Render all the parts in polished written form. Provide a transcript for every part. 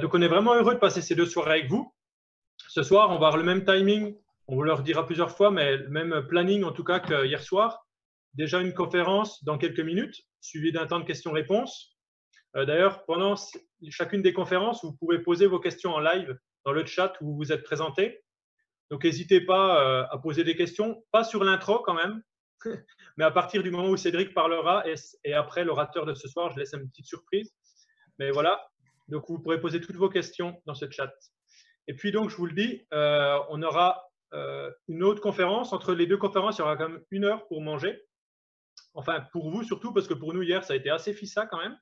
Donc, on est vraiment heureux de passer ces 2 soirées avec vous. Ce soir, on va avoir le même timing, on vous le redira plusieurs fois, mais le même planning en tout cas que hier soir. Déjà une conférence dans quelques minutes, suivie d'un temps de questions-réponses. D'ailleurs, pendant chacune des conférences, vous pouvez poser vos questions en live dans le chat où vous vous êtes présenté. Donc, n'hésitez pas à poser des questions, pas sur l'intro quand même, mais à partir du moment où Cédric parlera et après l'orateur de ce soir, je laisse une petite surprise. Mais voilà, donc vous pourrez poser toutes vos questions dans ce chat. Et puis donc, je vous le dis, on aura une autre conférence. Entre les 2 conférences, il y aura quand même 1 heure pour manger. Enfin, pour vous surtout, parce que pour nous, hier, ça a été assez fissa quand même.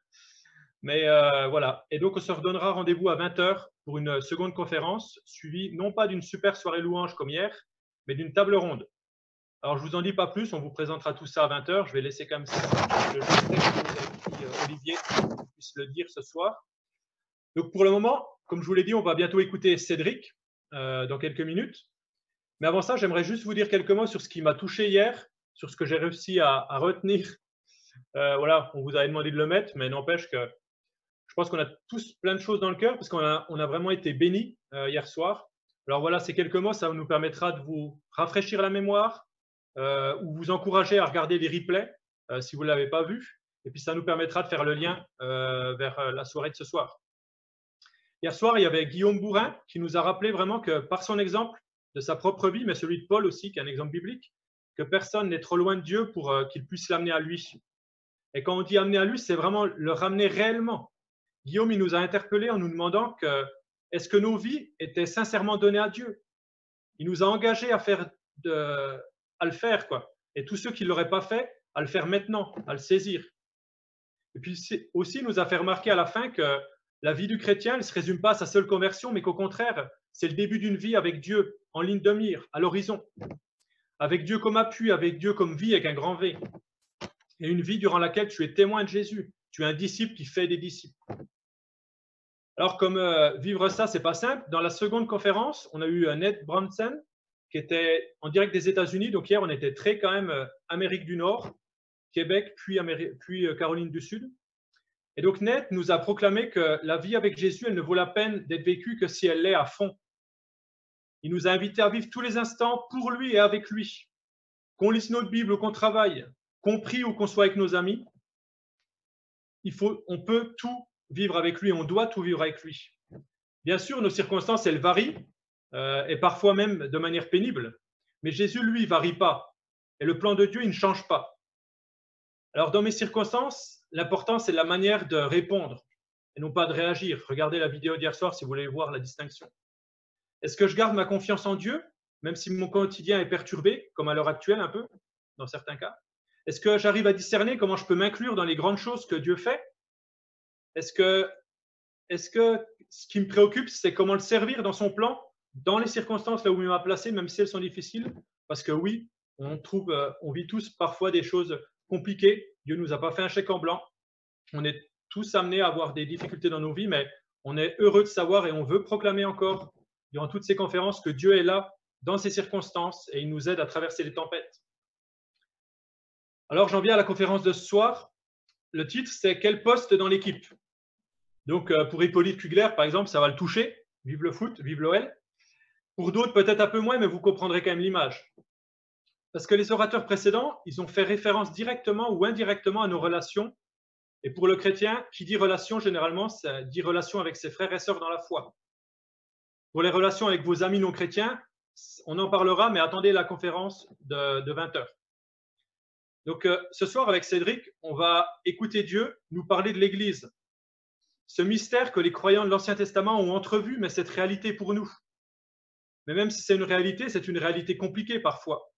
Mais voilà. Et donc, on se redonnera rendez-vous à 20 h pour une seconde conférence, suivie non pas d'une super soirée louange comme hier, mais d'une table ronde. Alors, je ne vous en dis pas plus, on vous présentera tout ça à 20 h. Je vais laisser comme ça le texte que Olivier puisse le dire ce soir. Donc, pour le moment, comme je vous l'ai dit, on va bientôt écouter Cédric dans quelques minutes. Mais avant ça, j'aimerais juste vous dire quelques mots sur ce qui m'a touché hier, sur ce que j'ai réussi à retenir. Voilà, on vous avait demandé de le mettre, mais n'empêche que je pense qu'on a tous plein de choses dans le cœur parce qu'on a vraiment été bénis hier soir. Alors voilà, ces quelques mots, ça nous permettra de vous rafraîchir la mémoire ou vous encourager à regarder les replays si vous ne l'avez pas vu. Et puis, ça nous permettra de faire le lien vers la soirée de ce soir. Hier soir, il y avait Guillaume Bourrin qui nous a rappelé vraiment que par son exemple de sa propre vie, mais celui de Paul aussi, qui est un exemple biblique, que personne n'est trop loin de Dieu pour qu'il puisse l'amener à lui. Et quand on dit amener à lui, c'est vraiment le ramener réellement. Guillaume, il nous a interpellés en nous demandant que est-ce que nos vies étaient sincèrement données à Dieu? Il nous a engagés à le faire, quoi. Et tous ceux qui ne l'auraient pas fait, à le faire maintenant, à le saisir. Et puis aussi, il nous a fait remarquer à la fin que la vie du chrétien ne se résume pas à sa seule conversion, mais qu'au contraire, c'est le début d'une vie avec Dieu en ligne de mire, à l'horizon. Avec Dieu comme appui, avec Dieu comme vie avec un grand V. Et une vie durant laquelle tu es témoin de Jésus. Tu es un disciple qui fait des disciples. Alors, comme vivre ça, c'est pas simple. Dans la seconde conférence, on a eu Ned Branson qui était en direct des États-Unis. Donc hier, on était très quand même Amérique du Nord, Québec, puis Caroline du Sud. Et donc Ned nous a proclamé que la vie avec Jésus, elle ne vaut la peine d'être vécue que si elle l'est à fond. Il nous a invités à vivre tous les instants pour lui et avec lui. Qu'on lise notre Bible ou qu'on travaille, qu'on prie ou qu'on soit avec nos amis, on peut tout vivre avec lui, on doit tout vivre avec lui. Bien sûr, nos circonstances, elles varient, et parfois même de manière pénible, mais Jésus, lui, ne varie pas. Et le plan de Dieu, il ne change pas. Alors, dans mes circonstances, l'important, c'est la manière de répondre et non pas de réagir. Regardez la vidéo d'hier soir si vous voulez voir la distinction. Est-ce que je garde ma confiance en Dieu, même si mon quotidien est perturbé, comme à l'heure actuelle un peu, dans certains cas? Est-ce que j'arrive à discerner comment je peux m'inclure dans les grandes choses que Dieu fait? Est-ce que ce qui me préoccupe, c'est comment le servir dans son plan, dans les circonstances là où il m'a placé, même si elles sont difficiles? Parce que oui, on vit tous parfois des choses compliquées. Dieu ne nous a pas fait un chèque en blanc. On est tous amenés à avoir des difficultés dans nos vies, mais on est heureux de savoir et on veut proclamer encore, durant toutes ces conférences, que Dieu est là dans ces circonstances et il nous aide à traverser les tempêtes. Alors, j'en viens à la conférence de ce soir. Le titre, c'est « Quel poste dans l'équipe ?» Donc, pour Hippolyte Kugler, par exemple, ça va le toucher. Vive le foot, vive l'OL. Pour d'autres, peut-être un peu moins, mais vous comprendrez quand même l'image. Parce que les orateurs précédents, ils ont fait référence directement ou indirectement à nos relations. Et pour le chrétien, qui dit relation, généralement, ça dit relation avec ses frères et sœurs dans la foi. Pour les relations avec vos amis non chrétiens, on en parlera, mais attendez la conférence de 20 h. Donc, ce soir, avec Cédric, on va écouter Dieu nous parler de l'Église. Ce mystère que les croyants de l'Ancien Testament ont entrevu, mais cette réalité pour nous. Mais même si c'est une réalité compliquée parfois.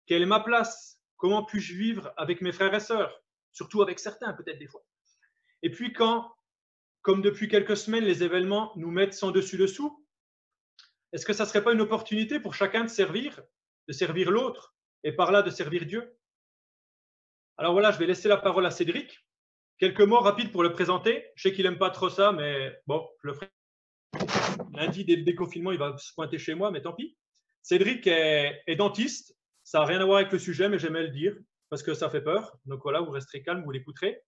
Quelle est ma place? Comment puis-je vivre avec mes frères et sœurs? Surtout avec certains, peut-être des fois. Et puis quand, comme depuis quelques semaines, les événements nous mettent sans dessus-dessous, est-ce que ça ne serait pas une opportunité pour chacun de servir l'autre, et par là de servir Dieu? Alors voilà, je vais laisser la parole à Cédric. Quelques mots rapides pour le présenter. Je sais qu'il n'aime pas trop ça, mais bon, je le ferai. Lundi, dès le déconfinement, il va se pointer chez moi, mais tant pis. Cédric est dentiste. Ça n'a rien à voir avec le sujet, mais j'aimais le dire parce que ça fait peur. Donc voilà, vous resterez calme, vous l'écouterez.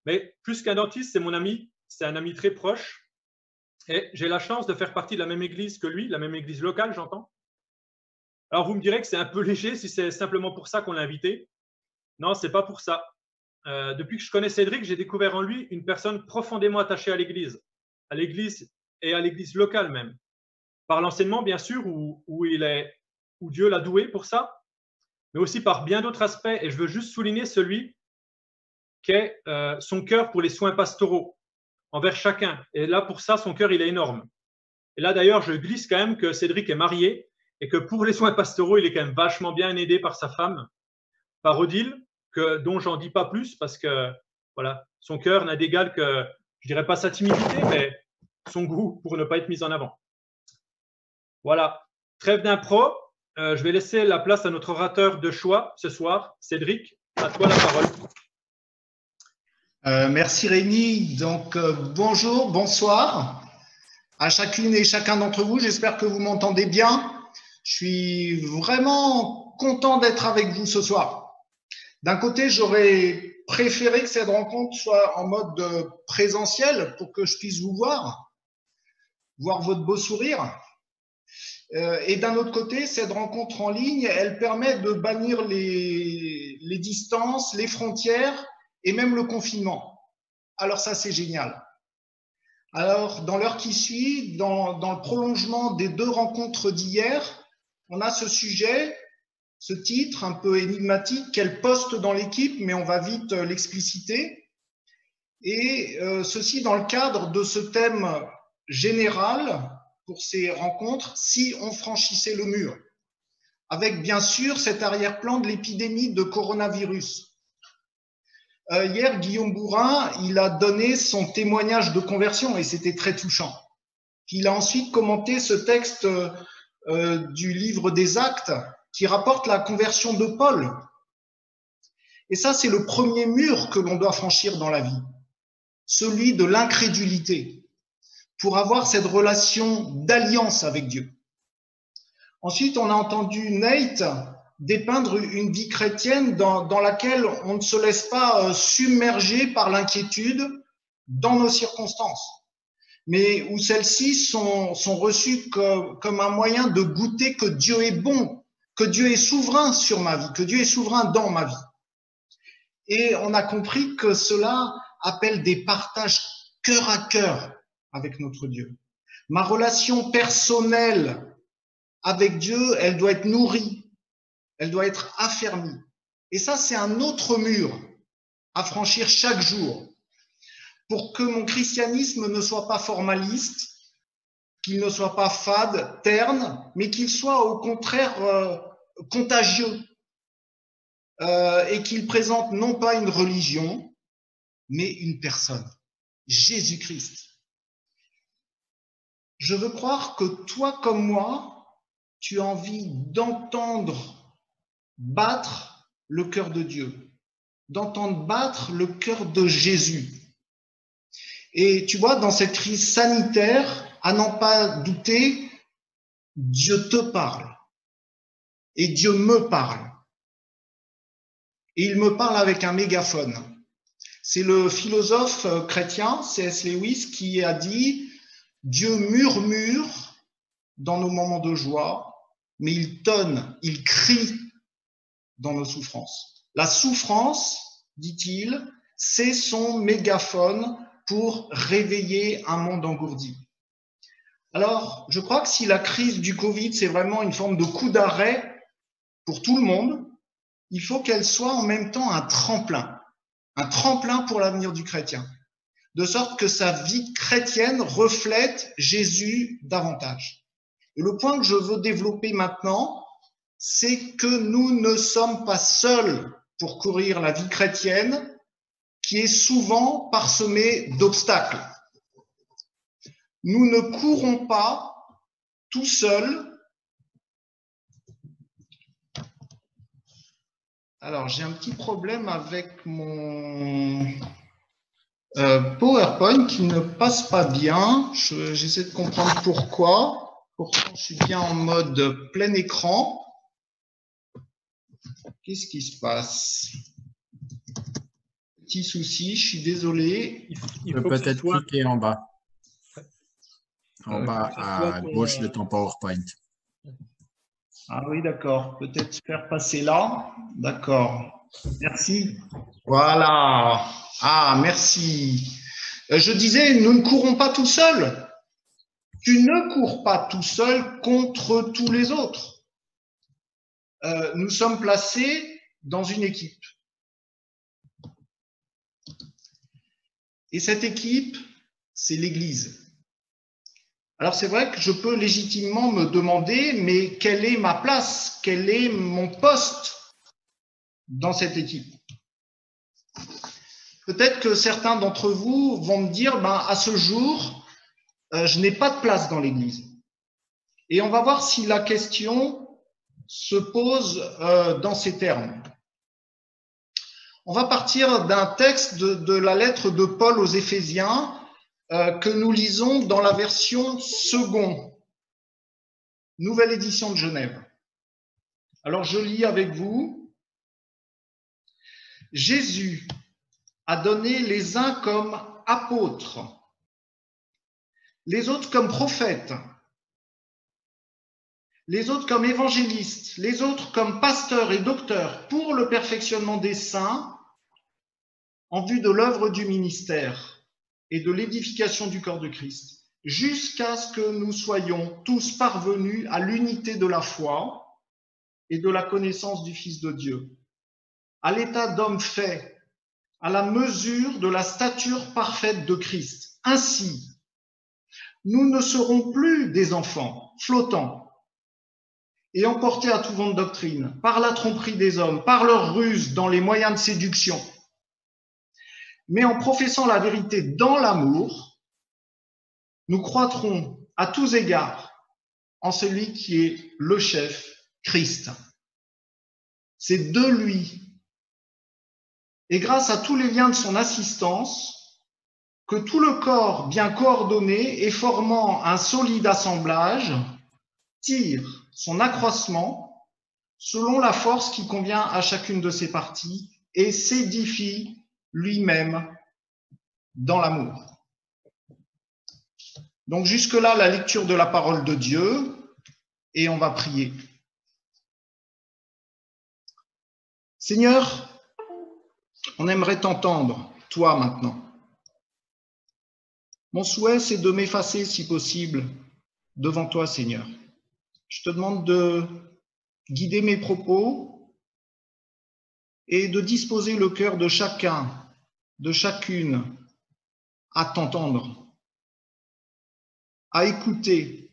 Mais plus qu'un dentiste, c'est mon ami. C'est un ami très proche. Et j'ai la chance de faire partie de la même église que lui, la même église locale, j'entends. Alors, vous me direz que c'est un peu léger si c'est simplement pour ça qu'on l'a invité. Non, c'est pas pour ça. Depuis que je connais Cédric, j'ai découvert en lui une personne profondément attachée à l'église et à l'église locale même. Par l'enseignement, bien sûr, où Dieu l'a doué pour ça, mais aussi par bien d'autres aspects. Et je veux juste souligner celui qu'est son cœur pour les soins pastoraux envers chacun. Et là, pour ça, son cœur, il est énorme. Et là, d'ailleurs, je glisse quand même que Cédric est marié et que pour les soins pastoraux, il est quand même vachement bien aidé par sa femme, par Odile, dont j'en dis pas plus parce que voilà, son cœur n'a d'égal que, je dirais pas sa timidité, mais son goût pour ne pas être mis en avant. Voilà, trêve d'impro. Je vais laisser la place à notre orateur de choix ce soir, Cédric. À toi la parole. Merci Rémi. Donc bonjour, bonsoir à chacune et chacun d'entre vous. J'espère que vous m'entendez bien. Je suis vraiment content d'être avec vous ce soir. D'un côté, j'aurais préféré que cette rencontre soit en mode présentiel pour que je puisse vous voir votre beau sourire. Et d'un autre côté, cette rencontre en ligne, elle permet de bannir les distances, les frontières et même le confinement. Alors ça, c'est génial. Alors, dans l'heure qui suit, dans le prolongement des 2 rencontres d'hier, on a ce sujet, ce titre un peu énigmatique, quel poste dans l'équipe, mais on va vite l'expliciter. Et ceci dans le cadre de ce thème général pour ces rencontres, si on franchissait le mur, avec bien sûr cet arrière-plan de l'épidémie de coronavirus. Hier, Guillaume Bourrin, il a donné son témoignage de conversion et c'était très touchant. Il a ensuite commenté ce texte du livre des Actes qui rapporte la conversion de Paul. Et ça, c'est le premier mur que l'on doit franchir dans la vie, celui de l'incrédulité, pour avoir cette relation d'alliance avec Dieu. Ensuite, on a entendu Nate dépeindre une vie chrétienne dans laquelle on ne se laisse pas submerger par l'inquiétude dans nos circonstances, mais où celles-ci sont reçues comme un moyen de goûter que Dieu est bon, que Dieu est souverain sur ma vie, que Dieu est souverain dans ma vie. Et on a compris que cela appelle des partages cœur à cœur avec notre Dieu. Ma relation personnelle avec Dieu, elle doit être nourrie, elle doit être affermie. Et ça, c'est un autre mur à franchir chaque jour pour que mon christianisme ne soit pas formaliste, qu'il ne soit pas fade, terne, mais qu'il soit au contraire contagieux et qu'il présente non pas une religion, mais une personne, Jésus-Christ. Je veux croire que toi comme moi, tu as envie d'entendre battre le cœur de Dieu, d'entendre battre le cœur de Jésus. Et tu vois, dans cette crise sanitaire, à n'en pas douter, Dieu te parle et Dieu me parle. Et il me parle avec un mégaphone. C'est le philosophe chrétien C.S. Lewis qui a dit « Dieu murmure dans nos moments de joie, mais il tonne, il crie dans nos souffrances. La souffrance, dit-il, c'est son mégaphone pour réveiller un monde engourdi. » Alors, je crois que si la crise du Covid, c'est vraiment une forme de coup d'arrêt pour tout le monde, il faut qu'elle soit en même temps un tremplin pour l'avenir du chrétien, de sorte que sa vie chrétienne reflète Jésus davantage. Et le point que je veux développer maintenant, c'est que nous ne sommes pas seuls pour courir la vie chrétienne, qui est souvent parsemée d'obstacles. Nous ne courons pas tout seuls. Alors, j'ai un petit problème avec mon PowerPoint qui ne passe pas bien. J'essaie de comprendre pourquoi. Pourtant, je suis bien en mode plein écran. Qu'est-ce qui se passe? Petit souci, je suis désolé. Il faut peut-être cliquer en bas. En bas à gauche de ton PowerPoint. Ah oui, d'accord. Peut-être faire passer là. D'accord. Merci. Voilà. Ah, merci. Je disais, nous ne courons pas tout seuls. Tu ne cours pas tout seul contre tous les autres. Nous sommes placés dans une équipe. Et cette équipe, c'est l'Église. Alors c'est vrai que je peux légitimement me demander, mais quelle est ma place? Quel est mon poste dans cette équipe? Peut-être que certains d'entre vous vont me dire, à ce jour, je n'ai pas de place dans l'Église. Et on va voir si la question se pose dans ces termes. On va partir d'un texte de la lettre de Paul aux Éphésiens que nous lisons dans la version second, nouvelle édition de Genève. Alors je lis avec vous. Jésus a donné les uns comme apôtres, les autres comme prophètes, les autres comme évangélistes, les autres comme pasteurs et docteurs pour le perfectionnement des saints en vue de l'œuvre du ministère et de l'édification du corps de Christ, jusqu'à ce que nous soyons tous parvenus à l'unité de la foi et de la connaissance du Fils de Dieu, à l'état d'homme fait, à la mesure de la stature parfaite de Christ. Ainsi, nous ne serons plus des enfants flottants et emportés à tout vent de doctrine, par la tromperie des hommes, par leur ruse dans les moyens de séduction, mais en professant la vérité dans l'amour, nous croîtrons à tous égards en celui qui est le chef, Christ. C'est de lui et grâce à tous les liens de son assistance que tout le corps bien coordonné et formant un solide assemblage tire son accroissement selon la force qui convient à chacune de ses parties et s'édifie lui-même dans l'amour. Donc jusque-là, la lecture de la parole de Dieu, et on va prier. Seigneur, on aimerait t'entendre, toi maintenant. Mon souhait, c'est de m'effacer si possible devant toi, Seigneur. Je te demande de guider mes propos et de disposer le cœur de chacun, de chacune, à t'entendre, à écouter,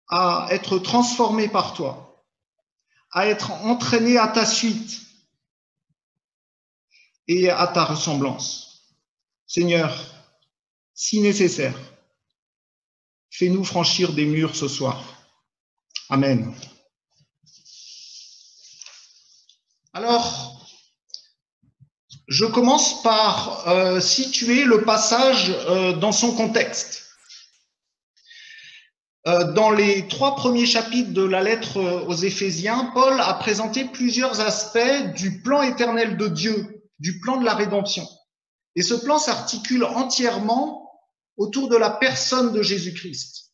à être transformé par toi, à être entraîné à ta suite et à ta ressemblance. Seigneur, si nécessaire, fais-nous franchir des murs ce soir. Amen. Alors, je commence par situer le passage dans son contexte. Dans les 3 premiers chapitres de la lettre aux Éphésiens, Paul a présenté plusieurs aspects du plan éternel de Dieu, du plan de la rédemption. Et ce plan s'articule entièrement autour de la personne de Jésus-Christ.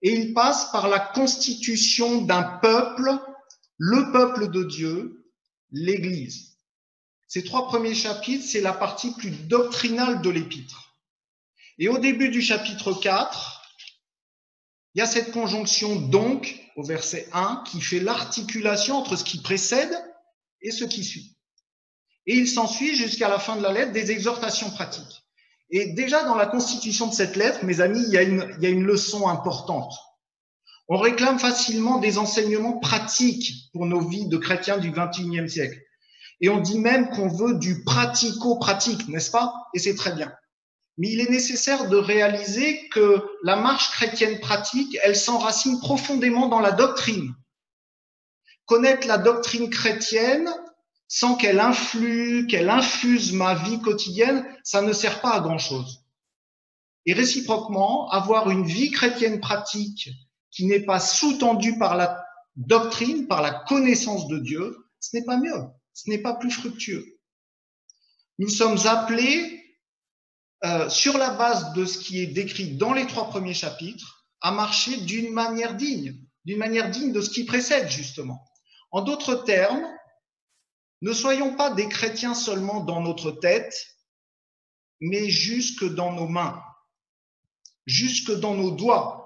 Et il passe par la constitution d'un peuple, le peuple de Dieu, l'Église. Ces 3 premiers chapitres, c'est la partie plus doctrinale de l'épître. Et au début du chapitre 4, il y a cette conjonction « donc » au verset 1 qui fait l'articulation entre ce qui précède et ce qui suit. Et il s'ensuit jusqu'à la fin de la lettre des exhortations pratiques. Et déjà dans la constitution de cette lettre, mes amis, il y a une leçon importante. On réclame facilement des enseignements pratiques pour nos vies de chrétiens du XXIe siècle. Et on dit même qu'on veut du pratico-pratique, n'est-ce pas? Et c'est très bien. Mais il est nécessaire de réaliser que la marche chrétienne pratique, elle s'enracine profondément dans la doctrine. Connaître la doctrine chrétienne sans qu'elle influe, qu'elle infuse ma vie quotidienne, ça ne sert pas à grand-chose. Et réciproquement, avoir une vie chrétienne pratique qui n'est pas sous-tendue par la doctrine, par la connaissance de Dieu, ce n'est pas mieux, ce n'est pas plus fructueux. Nous sommes appelés sur la base de ce qui est décrit dans les 3 premiers chapitres, à marcher d'une manière digne de ce qui précède, justement. En d'autres termes, ne soyons pas des chrétiens seulement dans notre tête, mais jusque dans nos mains, jusque dans nos doigts.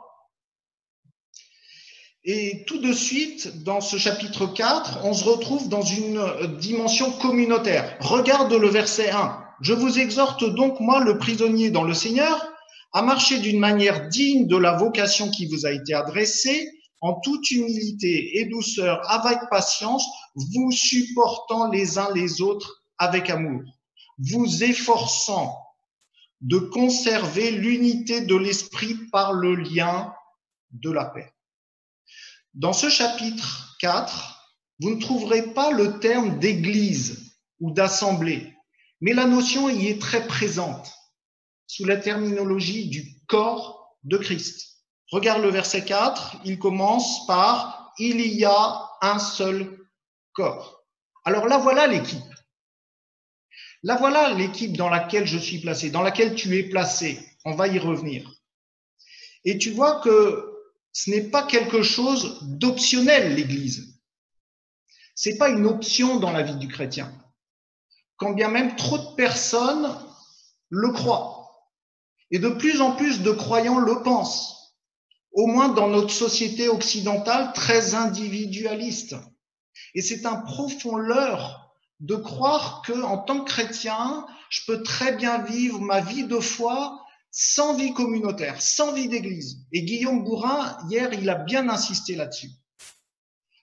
Et tout de suite, dans ce chapitre 4, on se retrouve dans une dimension communautaire. Regarde le verset 1. « Je vous exhorte donc, moi, le prisonnier dans le Seigneur, à marcher d'une manière digne de la vocation qui vous a été adressée, en toute humilité et douceur, avec patience, vous supportant les uns les autres avec amour, vous efforçant de conserver l'unité de l'esprit par le lien de la paix. » Dans ce chapitre 4, vous ne trouverez pas le terme d'église ou d'assemblée, mais la notion y est très présente sous la terminologie du corps de Christ. Regarde le verset 4, il commence par « Il y a un seul corps ». Alors là, voilà l'équipe. Là, voilà l'équipe dans laquelle je suis placé, dans laquelle tu es placé. On va y revenir. Et tu vois que ce n'est pas quelque chose d'optionnel, l'Église. Ce n'est pas une option dans la vie du chrétien. Quand bien même trop de personnes le croient. Et de plus en plus de croyants le pensent. Au moins dans notre société occidentale très individualiste. Et c'est un profond leurre de croire que, en tant que chrétien, je peux très bien vivre ma vie de foi sans vie communautaire, sans vie d'église. Et Guillaume Bourrin, hier, il a bien insisté là-dessus.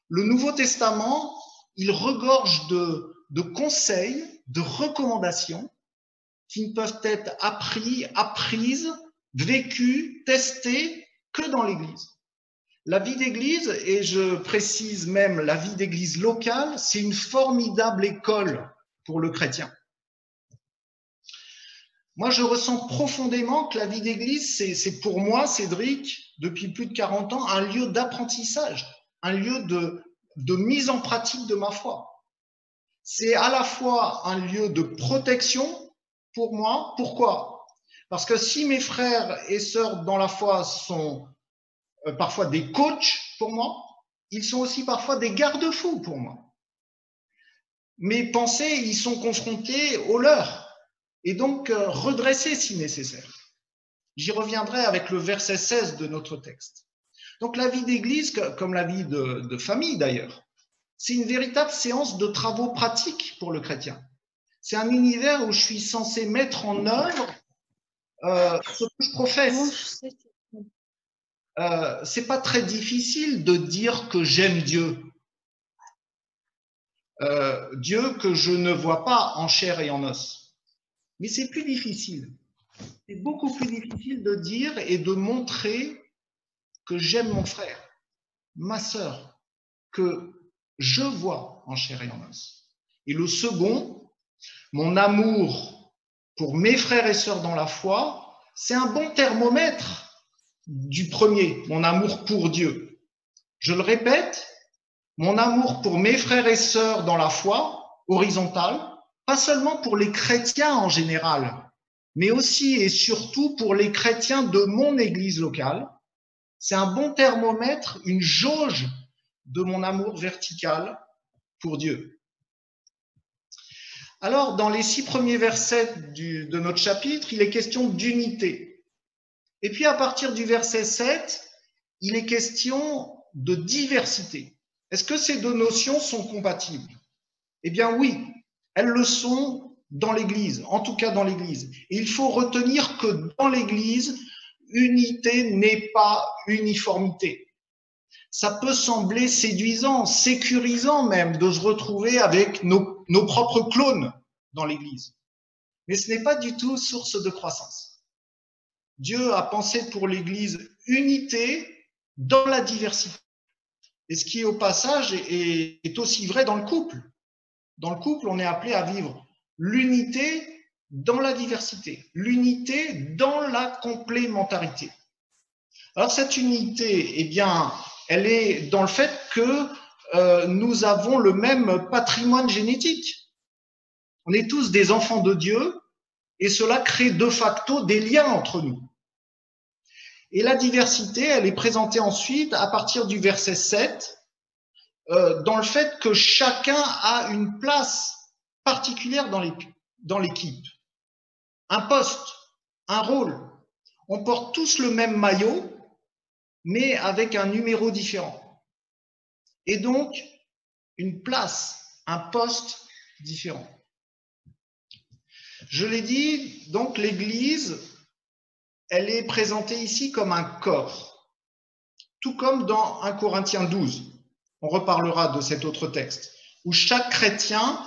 Le Nouveau Testament, il regorge de conseils, de recommandations qui ne peuvent être apprises, vécues, testées que dans l'église. La vie d'église, et je précise même la vie d'église locale, c'est une formidable école pour le chrétien. Moi, je ressens profondément que la vie d'église, c'est pour moi, Cédric, depuis plus de 40 ans, un lieu d'apprentissage, un lieu de mise en pratique de ma foi. C'est à la fois un lieu de protection pour moi. Pourquoi? Parce que si mes frères et sœurs dans la foi sont parfois des coachs pour moi, ils sont aussi parfois des garde-fous pour moi. Mes pensées, ils sont confrontés aux leurs. Et donc redresser si nécessaire. J'y reviendrai avec le verset 16 de notre texte. Donc la vie d'église, comme la vie de famille d'ailleurs, c'est une véritable séance de travaux pratiques pour le chrétien. C'est un univers où je suis censé mettre en œuvre ce que je professe. C'est pas très difficile de dire que j'aime Dieu. Dieu que je ne vois pas en chair et en os. Mais c'est plus difficile. C'est beaucoup plus difficile de dire et de montrer que j'aime mon frère, ma sœur, que je vois en chair et en os. Et le second, mon amour pour mes frères et sœurs dans la foi, c'est un bon thermomètre du premier, mon amour pour Dieu. Je le répète, mon amour pour mes frères et sœurs dans la foi, horizontale, pas seulement pour les chrétiens en général, mais aussi et surtout pour les chrétiens de mon église locale. C'est un bon thermomètre, une jauge de mon amour vertical pour Dieu. Alors, dans les 6 premiers versets de notre chapitre, il est question d'unité. Et puis, à partir du verset 7, il est question de diversité. Est-ce que ces deux notions sont compatibles? Eh bien, oui. Elles le sont dans l'Église, en tout cas dans l'Église. Et il faut retenir que dans l'Église, unité n'est pas uniformité. Ça peut sembler séduisant, sécurisant même, de se retrouver avec nos propres clones dans l'Église. Mais ce n'est pas du tout source de croissance. Dieu a pensé pour l'Église unité dans la diversité. Et ce qui, au passage, est aussi vrai dans le couple. Dans le couple, on est appelé à vivre l'unité dans la diversité, l'unité dans la complémentarité. Alors cette unité, eh bien, elle est dans le fait que nous avons le même patrimoine génétique. On est tous des enfants de Dieu, Et cela crée de facto des liens entre nous. Et la diversité, elle est présentée ensuite à partir du verset 7, dans le fait que chacun a une place particulière dans l'équipe, un poste, un rôle. On porte tous le même maillot, mais avec un numéro différent. Et donc, une place, un poste différent. Je l'ai dit, donc l'Église, elle est présentée ici comme un corps, tout comme dans 1 Corinthiens 12. On reparlera de cet autre texte, où chaque chrétien,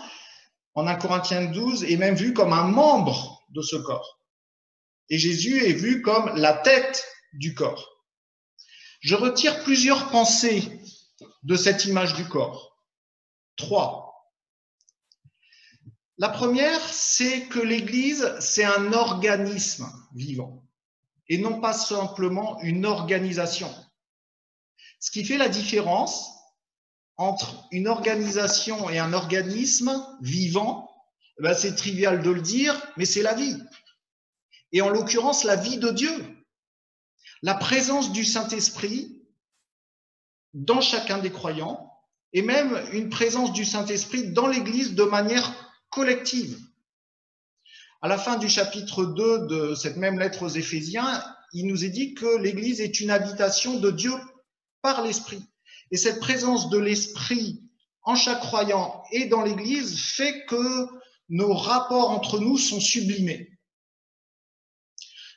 en 1 Corinthiens 12, est même vu comme un membre de ce corps. Et Jésus est vu comme la tête du corps. Je retire plusieurs pensées de cette image du corps. 3. La première, c'est que l'Église, c'est un organisme vivant et non pas simplement une organisation. Ce qui fait la différence entre une organisation et un organisme vivant, c'est trivial de le dire, mais c'est la vie. Et en l'occurrence, la vie de Dieu. La présence du Saint-Esprit dans chacun des croyants et même une présence du Saint-Esprit dans l'Église de manière collective. À la fin du chapitre 2 de cette même lettre aux Éphésiens, il nous est dit que l'Église est une habitation de Dieu par l'Esprit. Et cette présence de l'Esprit en chaque croyant et dans l'Église fait que nos rapports entre nous sont sublimés.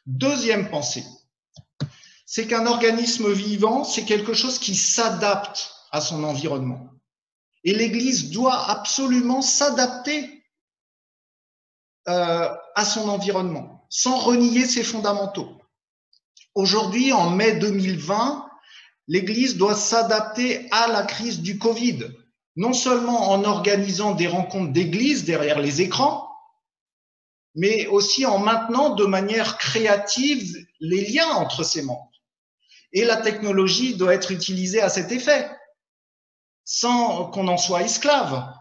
Deuxième pensée, c'est qu'un organisme vivant, c'est quelque chose qui s'adapte à son environnement. Et l'Église doit absolument s'adapter à son environnement, sans renier ses fondamentaux. Aujourd'hui, en mai 2020, l'Église doit s'adapter à la crise du Covid, non seulement en organisant des rencontres d'église derrière les écrans, mais aussi en maintenant de manière créative les liens entre ses membres. Et la technologie doit être utilisée à cet effet, sans qu'on en soit esclave,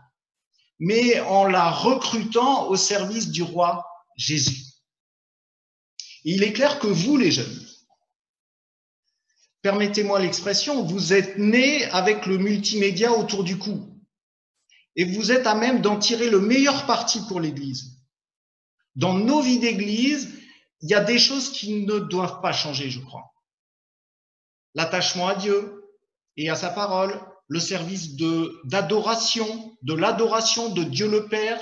mais en la recrutant au service du roi Jésus. Et il est clair que vous, les jeunes, permettez-moi l'expression, vous êtes nés avec le multimédia autour du cou. Et vous êtes à même d'en tirer le meilleur parti pour l'Église. Dans nos vies d'Église, il y a des choses qui ne doivent pas changer, je crois. L'attachement à Dieu et à sa parole, le service d'adoration, de l'adoration de Dieu le Père,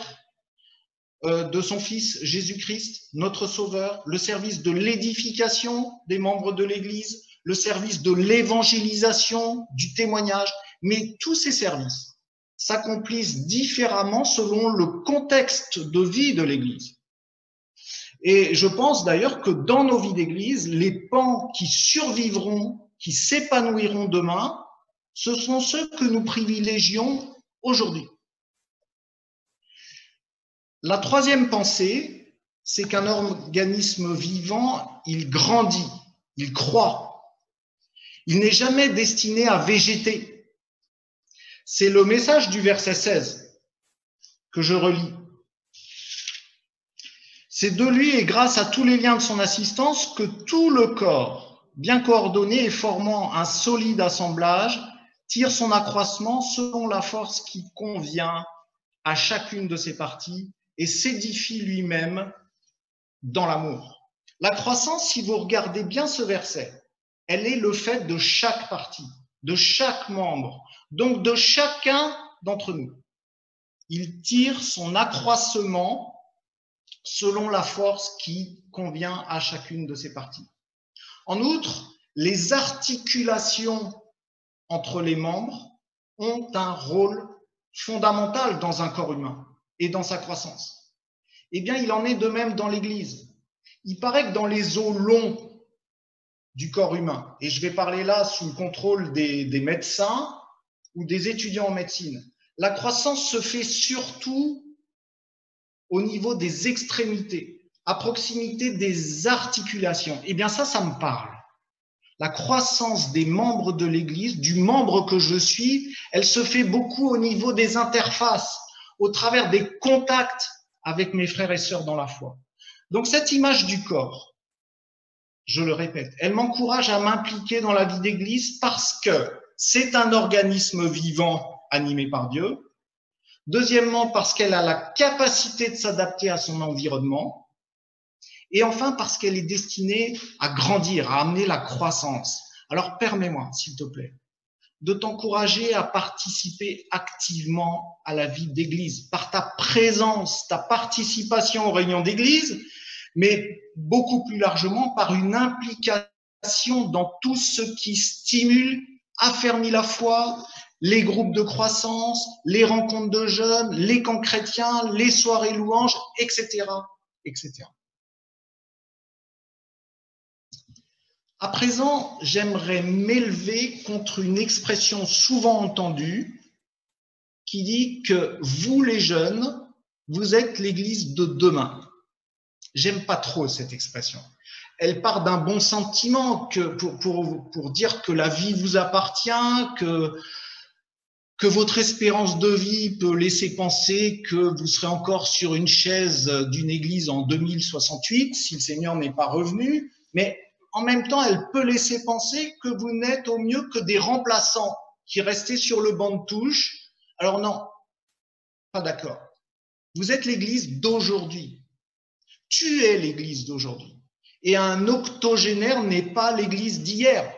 de son Fils Jésus-Christ, notre Sauveur, le service de l'édification des membres de l'Église, le service de l'évangélisation, du témoignage, mais tous ces services s'accomplissent différemment selon le contexte de vie de l'Église. Et je pense d'ailleurs que dans nos vies d'Église, les pans qui survivront, qui s'épanouiront demain, ce sont ceux que nous privilégions aujourd'hui. La troisième pensée, c'est qu'un organisme vivant, il grandit, il croît. Il n'est jamais destiné à végéter. C'est le message du verset 16 que je relis. C'est de lui et grâce à tous les liens de son assistance que tout le corps, bien coordonné et formant un solide assemblage, tire son accroissement selon la force qui convient à chacune de ses parties et s'édifie lui-même dans l'amour. La croissance, si vous regardez bien ce verset, elle est le fait de chaque partie, de chaque membre, donc de chacun d'entre nous. Il tire son accroissement selon la force qui convient à chacune de ses parties. En outre, les articulations entre les membres ont un rôle fondamental dans un corps humain et dans sa croissance. Eh bien, il en est de même dans l'Église. Il paraît que dans les os longs du corps humain, et je vais parler là sous le contrôle des médecins ou des étudiants en médecine, la croissance se fait surtout au niveau des extrémités, à proximité des articulations. Eh bien, ça me parle. La croissance des membres de l'Église, du membre que je suis, elle se fait beaucoup au niveau des interfaces, au travers des contacts avec mes frères et sœurs dans la foi. Donc cette image du corps, je le répète, elle m'encourage à m'impliquer dans la vie d'Église parce que c'est un organisme vivant animé par Dieu. Deuxièmement, parce qu'elle a la capacité de s'adapter à son environnement. Et enfin, parce qu'elle est destinée à grandir, à amener la croissance. Alors, permets-moi, s'il te plaît, de t'encourager à participer activement à la vie d'Église, par ta présence, ta participation aux réunions d'Église, mais beaucoup plus largement par une implication dans tout ce qui stimule, affermit la foi, les groupes de croissance, les rencontres de jeunes, les camps chrétiens, les soirées louanges, etc., etc. À présent, j'aimerais m'élever contre une expression souvent entendue qui dit que vous, les jeunes, vous êtes l'Église de demain. J'aime pas trop cette expression. Elle part d'un bon sentiment que pour dire que la vie vous appartient, que votre espérance de vie peut laisser penser que vous serez encore sur une chaise d'une église en 2068 si le Seigneur n'est pas revenu, mais en même temps, elle peut laisser penser que vous n'êtes au mieux que des remplaçants qui restaient sur le banc de touche. Alors non, pas d'accord. Vous êtes l'église d'aujourd'hui. Tu es l'église d'aujourd'hui. Et un octogénaire n'est pas l'église d'hier.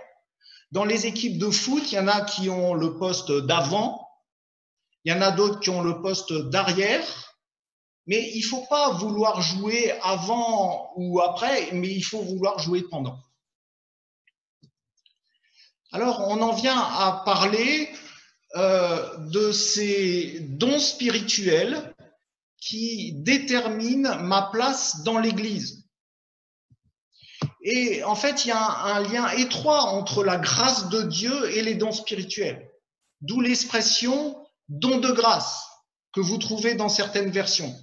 Dans les équipes de foot, il y en a qui ont le poste d'avant, il y en a d'autres qui ont le poste d'arrière, mais il ne faut pas vouloir jouer avant ou après, mais il faut vouloir jouer pendant. Alors, on en vient à parler de ces dons spirituels qui déterminent ma place dans l'Église. Et en fait, il y a un lien étroit entre la grâce de Dieu et les dons spirituels. D'où l'expression « don de grâce » que vous trouvez dans certaines versions.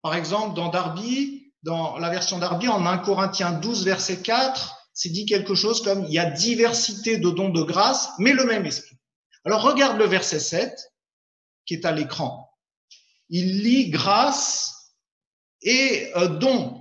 Par exemple, dans Darby, dans la version Darby, en 1 Corinthiens 12, verset 4, c'est dit quelque chose comme « il y a diversité de dons de grâce, mais le même esprit ». Alors, regarde le verset 7 qui est à l'écran. Il lit « grâce » et « don ».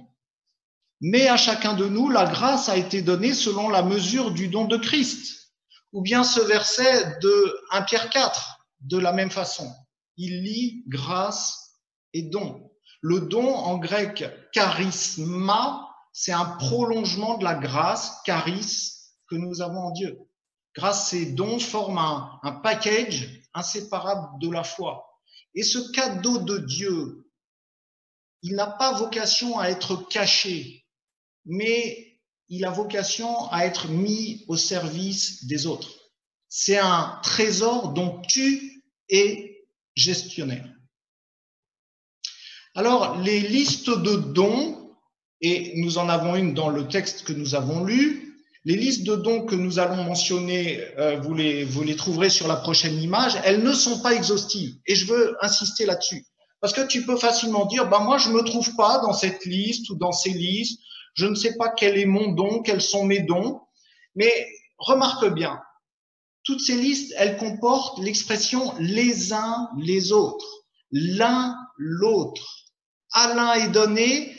Mais à chacun de nous, la grâce a été donnée selon la mesure du don de Christ. Ou bien ce verset de 1 Pierre 4, de la même façon. Il lit grâce et don. Le don en grec charisma, c'est un prolongement de la grâce, charis, que nous avons en Dieu. Grâce et don forment un package inséparable de la foi. Et ce cadeau de Dieu, il n'a pas vocation à être caché, mais il a vocation à être mis au service des autres. C'est un trésor dont tu es gestionnaire. Alors, les listes de dons, et nous en avons une dans le texte que nous avons lu, les listes de dons que nous allons mentionner, vous les trouverez sur la prochaine image, elles ne sont pas exhaustives, et je veux insister là-dessus. Parce que tu peux facilement dire, moi je ne me trouve pas dans cette liste ou dans ces listes, je ne sais pas quel est mon don, quels sont mes dons, mais remarque bien, toutes ces listes, elles comportent l'expression les uns les autres, l'un l'autre. À l'un est donné,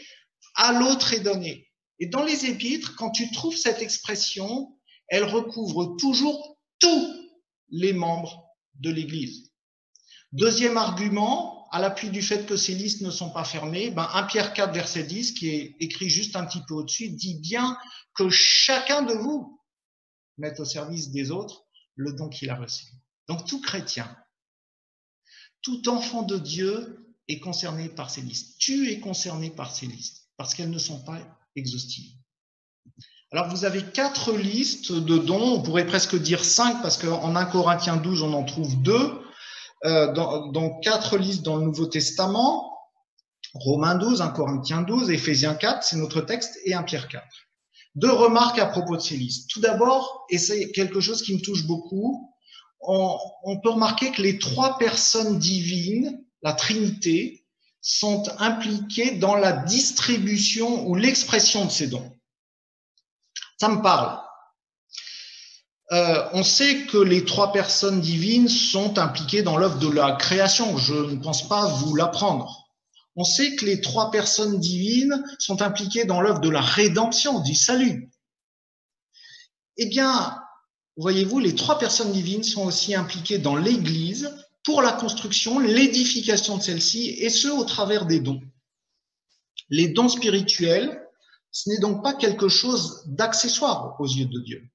à l'autre est donné. Et dans les épîtres, quand tu trouves cette expression, elle recouvre toujours tous les membres de l'Église. Deuxième argument, à l'appui du fait que ces listes ne sont pas fermées, 1 Pierre 4, verset 10, qui est écrit juste un petit peu au-dessus, dit bien que chacun de vous mette au service des autres le don qu'il a reçu. Donc tout chrétien, tout enfant de Dieu est concerné par ces listes. Tu es concerné par ces listes, parce qu'elles ne sont pas exhaustives. Alors vous avez 4 listes de dons, on pourrait presque dire 5, parce qu'en 1 Corinthiens 12, on en trouve 2. Dans 4 listes dans le Nouveau Testament, Romains 12, 1 Corinthiens 12, Éphésiens 4, c'est notre texte, et 1 Pierre 4. 2 remarques à propos de ces listes. Tout d'abord, et c'est quelque chose qui me touche beaucoup, on peut remarquer que les 3 personnes divines, la Trinité, sont impliquées dans la distribution ou l'expression de ces dons. Ça me parle. On sait que les 3 personnes divines sont impliquées dans l'œuvre de la création. Je ne pense pas vous l'apprendre. On sait que les trois personnes divines sont impliquées dans l'œuvre de la rédemption, du salut. Eh bien, voyez-vous, les trois personnes divines sont aussi impliquées dans l'Église pour la construction, l'édification de celle-ci, et ce, au travers des dons. Les dons spirituels, ce n'est donc pas quelque chose d'accessoire aux yeux de Dieu.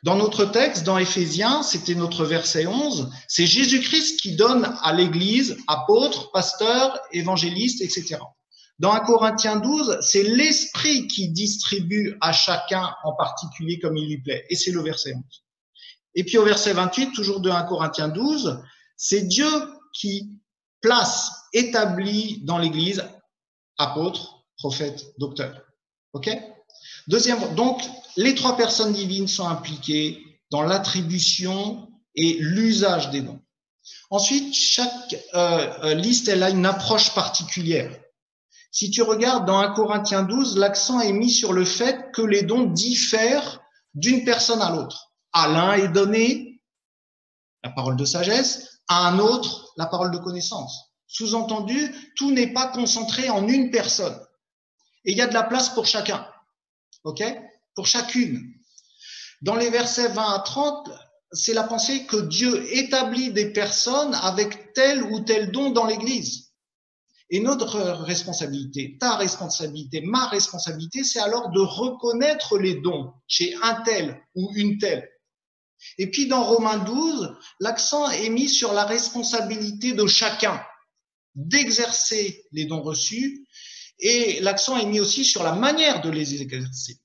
Dans notre texte, dans Éphésiens, c'était notre verset 11, c'est Jésus-Christ qui donne à l'Église apôtres, pasteurs, évangélistes, etc. Dans 1 Corinthiens 12, c'est l'Esprit qui distribue à chacun en particulier comme il lui plaît, et c'est le verset 11. Et puis au verset 28, toujours de 1 Corinthiens 12, c'est Dieu qui place, établit dans l'Église apôtres, prophètes, docteurs. Ok ? Deuxième, donc, les trois personnes divines sont impliquées dans l'attribution et l'usage des dons. Ensuite, chaque liste, elle a une approche particulière. Si tu regardes dans 1 Corinthiens 12, l'accent est mis sur le fait que les dons diffèrent d'une personne à l'autre. À l'un est donné la parole de sagesse, à un autre la parole de connaissance. Sous-entendu, tout n'est pas concentré en une personne. Et il y a de la place pour chacun. Ok ? Pour chacune. Dans les versets 20 à 30, c'est la pensée que Dieu établit des personnes avec tel ou tel don dans l'Église. Et notre responsabilité, ta responsabilité, ma responsabilité, c'est alors de reconnaître les dons chez un tel ou une telle. Et puis dans Romains 12, l'accent est mis sur la responsabilité de chacun d'exercer les dons reçus, et l'accent est mis aussi sur la manière de les exercer.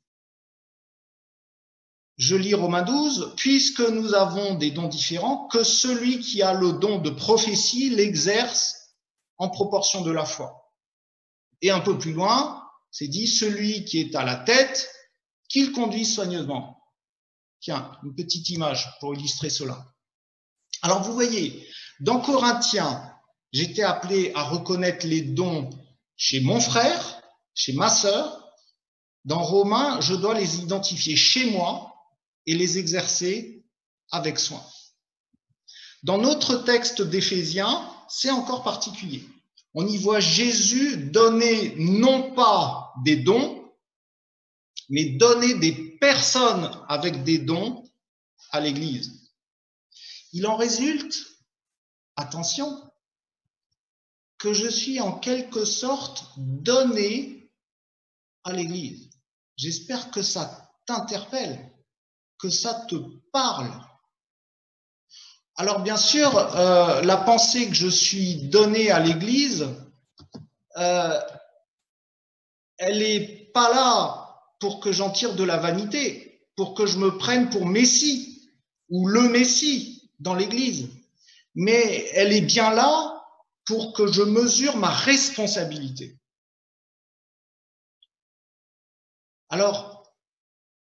Je lis Romains 12, puisque nous avons des dons différents, que celui qui a le don de prophétie l'exerce en proportion de la foi. Et un peu plus loin, c'est dit, celui qui est à la tête, qu'il conduise soigneusement. Tiens, une petite image pour illustrer cela. Alors vous voyez, dans Corinthiens, j'étais appelé à reconnaître les dons chez mon frère, chez ma sœur. Dans Romains, je dois les identifier chez moi et les exercer avec soin. Dans notre texte d'Éphésiens, c'est encore particulier. On y voit Jésus donner non pas des dons, mais donner des personnes avec des dons à l'Église. Il en résulte, attention, que je suis en quelque sorte donné à l'Église. J'espère que ça t'interpelle, que ça te parle. Alors bien sûr, la pensée que je suis donné à l'Église, elle n'est pas là pour que j'en tire de la vanité, pour que je me prenne pour Messie ou le Messie dans l'Église, mais elle est bien là pour que je mesure ma responsabilité. Alors,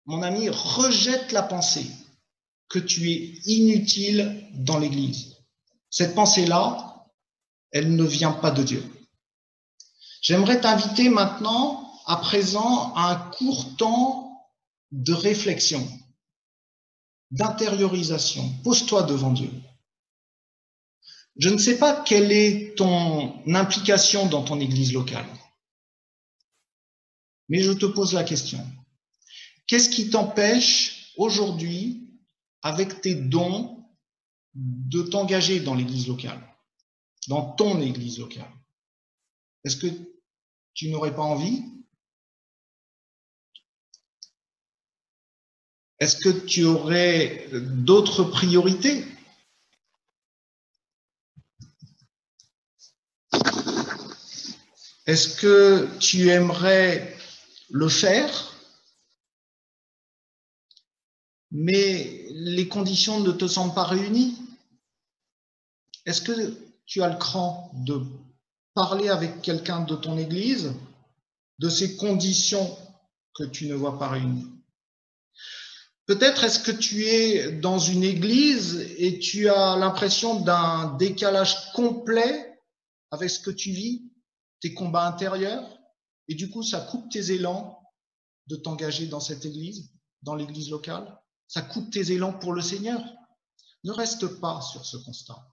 mon ami, rejette la pensée que tu es inutile dans l'Église. Cette pensée-là, elle ne vient pas de Dieu. J'aimerais t'inviter maintenant, à présent, à un court temps de réflexion, d'intériorisation. Pose-toi devant Dieu. Je ne sais pas quelle est ton implication dans ton église locale, mais je te pose la question. Qu'est-ce qui t'empêche aujourd'hui, avec tes dons, de t'engager dans l'église locale, dans ton église locale? Est-ce que tu n'aurais pas envie? Est-ce que tu aurais d'autres priorités? Est-ce que tu aimerais le faire, mais les conditions ne te semblent pas réunies? Est-ce que tu as le cran de parler avec quelqu'un de ton église de ces conditions que tu ne vois pas réunies? Peut-être est-ce que tu es dans une église et tu as l'impression d'un décalage complet avec ce que tu vis, tes combats intérieurs, et du coup ça coupe tes élans de t'engager dans cette église, dans l'église locale. Ça coupe tes élans pour le Seigneur. Ne reste pas sur ce constat.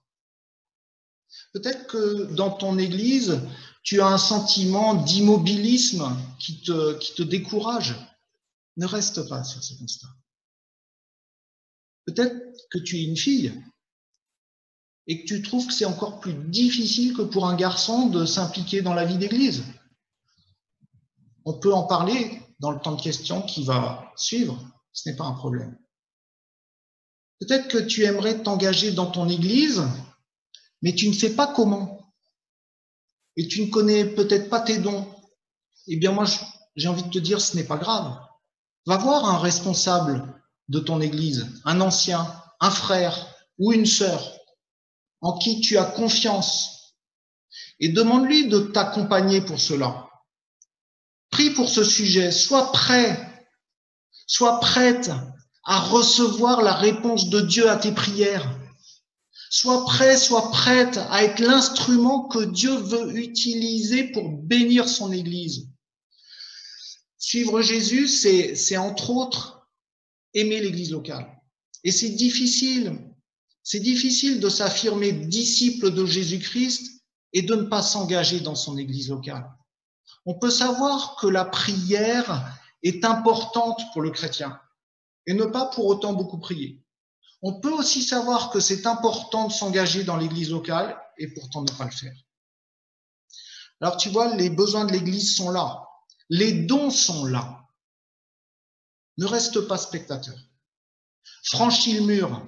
Peut-être que dans ton église, tu as un sentiment d'immobilisme qui te décourage. Ne reste pas sur ce constat. Peut-être que tu es une fille et que tu trouves que c'est encore plus difficile que pour un garçon de s'impliquer dans la vie d'église. On peut en parler dans le temps de questions qui va suivre. Ce n'est pas un problème. Peut-être que tu aimerais t'engager dans ton église, mais tu ne sais pas comment. Et tu ne connais peut-être pas tes dons. Eh bien, moi, j'ai envie de te dire, ce n'est pas grave. Va voir un responsable de ton église, un ancien, un frère ou une sœur en qui tu as confiance et demande-lui de t'accompagner pour cela. Prie pour ce sujet, sois prêt, sois prête à recevoir la réponse de Dieu à tes prières. Sois prêt, sois prête à être l'instrument que Dieu veut utiliser pour bénir son Église. Suivre Jésus, c'est entre autres aimer l'Église locale. Et c'est difficile de s'affirmer disciple de Jésus-Christ et de ne pas s'engager dans son Église locale. On peut savoir que la prière est importante pour le chrétien et ne pas pour autant beaucoup prier. On peut aussi savoir que c'est important de s'engager dans l'église locale et pourtant ne pas le faire. Alors tu vois, les besoins de l'église sont là. Les dons sont là. Ne reste pas spectateur. Franchis le mur,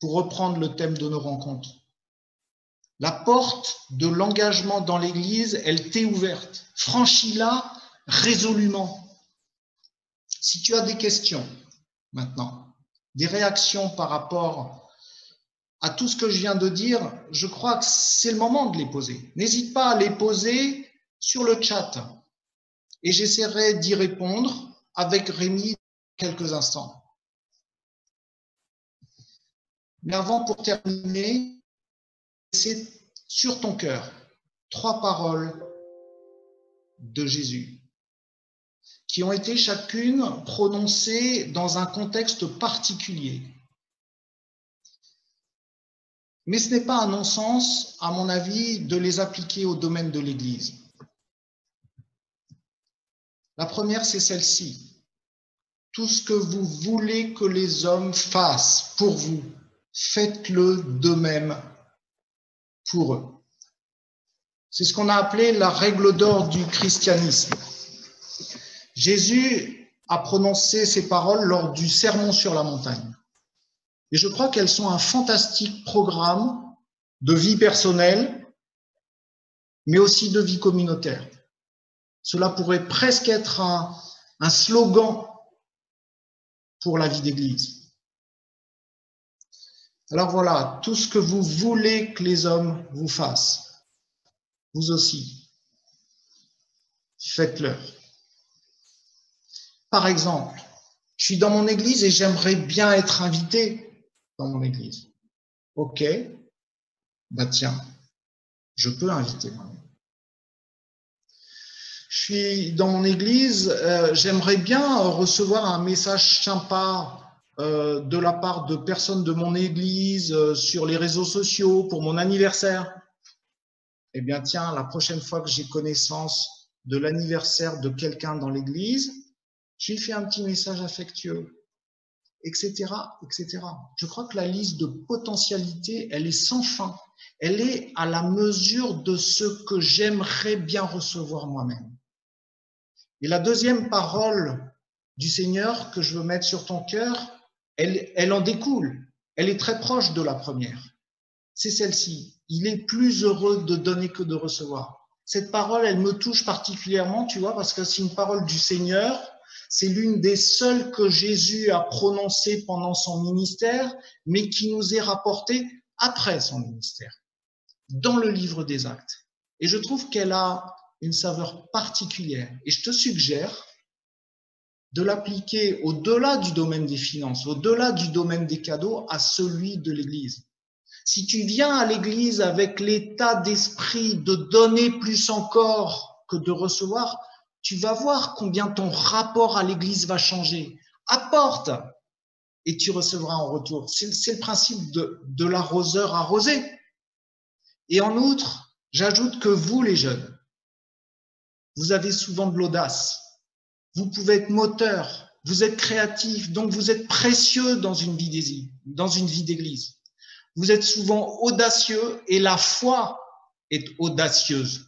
pour reprendre le thème de nos rencontres. La porte de l'engagement dans l'église, elle t'est ouverte. Franchis-la résolument. Si tu as des questions maintenant, des réactions par rapport à tout ce que je viens de dire, je crois que c'est le moment de les poser. N'hésite pas à les poser sur le chat et j'essaierai d'y répondre avec Rémi dans quelques instants. Mais avant, pour terminer, c'est sur ton cœur 3 paroles de Jésus qui ont été chacune prononcées dans un contexte particulier. Mais ce n'est pas un non-sens, à mon avis, de les appliquer au domaine de l'Église. La première, c'est celle-ci. Tout ce que vous voulez que les hommes fassent pour vous, faites-le de même pour eux. C'est ce qu'on a appelé la règle d'or du christianisme. Jésus a prononcé ces paroles lors du Sermon sur la montagne. Et je crois qu'elles sont un fantastique programme de vie personnelle, mais aussi de vie communautaire. Cela pourrait presque être un slogan pour la vie d'église. Alors voilà, tout ce que vous voulez que les hommes vous fassent, vous aussi, faites-le. Par exemple, je suis dans mon église et j'aimerais bien être invité dans mon église. Ok, bah tiens, je peux inviter moi-même. Je suis dans mon église, j'aimerais bien recevoir un message sympa de la part de personnes de mon église sur les réseaux sociaux pour mon anniversaire. Eh bien tiens, la prochaine fois que j'ai connaissance de l'anniversaire de quelqu'un dans l'église, je lui fais un petit message affectueux, etc., etc. Je crois que la liste de potentialités, elle est sans fin. Elle est à la mesure de ce que j'aimerais bien recevoir moi-même. Et la deuxième parole du Seigneur que je veux mettre sur ton cœur, elle en découle. Elle est très proche de la première. C'est celle-ci. Il est plus heureux de donner que de recevoir. Cette parole, elle me touche particulièrement, tu vois, parce que c'est une parole du Seigneur. C'est l'une des seules que Jésus a prononcées pendant son ministère, mais qui nous est rapportée après son ministère, dans le livre des Actes. Et je trouve qu'elle a une saveur particulière. Et je te suggère de l'appliquer au-delà du domaine des finances, au-delà du domaine des cadeaux, à celui de l'Église. Si tu viens à l'Église avec l'état d'esprit de donner plus encore que de recevoir, tu vas voir combien ton rapport à l'Église va changer. Apporte et tu recevras en retour. C'est le principe de l'arroseur arrosé. Et en outre, j'ajoute que vous, les jeunes, vous avez souvent de l'audace. Vous pouvez être moteur, vous êtes créatif, donc vous êtes précieux dans une vie d'église. Vous êtes souvent audacieux et la foi est audacieuse.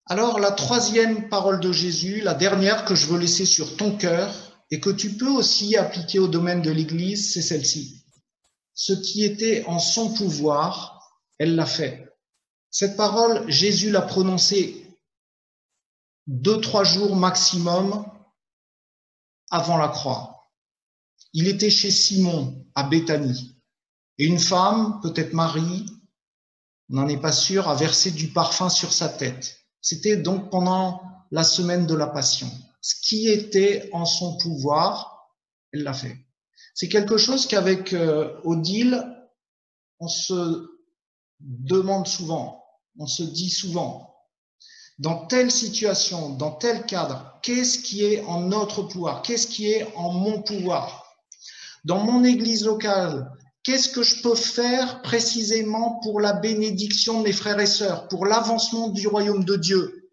Alors, la troisième parole de Jésus, la dernière que je veux laisser sur ton cœur et que tu peux aussi appliquer au domaine de l'Église, c'est celle-ci. Ce qui était en son pouvoir, elle l'a fait. Cette parole, Jésus l'a prononcée 2-3 jours maximum avant la croix. Il était chez Simon à Béthanie et une femme, peut-être Marie, on n'en est pas sûr, a versé du parfum sur sa tête. C'était donc pendant la semaine de la Passion. Ce qui était en son pouvoir, elle l'a fait. C'est quelque chose qu'avec Odile, on se demande souvent, on se dit souvent, dans telle situation, dans tel cadre, qu'est-ce qui est en notre pouvoir? Qu'est-ce qui est en mon pouvoir? Dans mon église locale, qu'est-ce que je peux faire précisément pour la bénédiction de mes frères et sœurs, pour l'avancement du royaume de Dieu?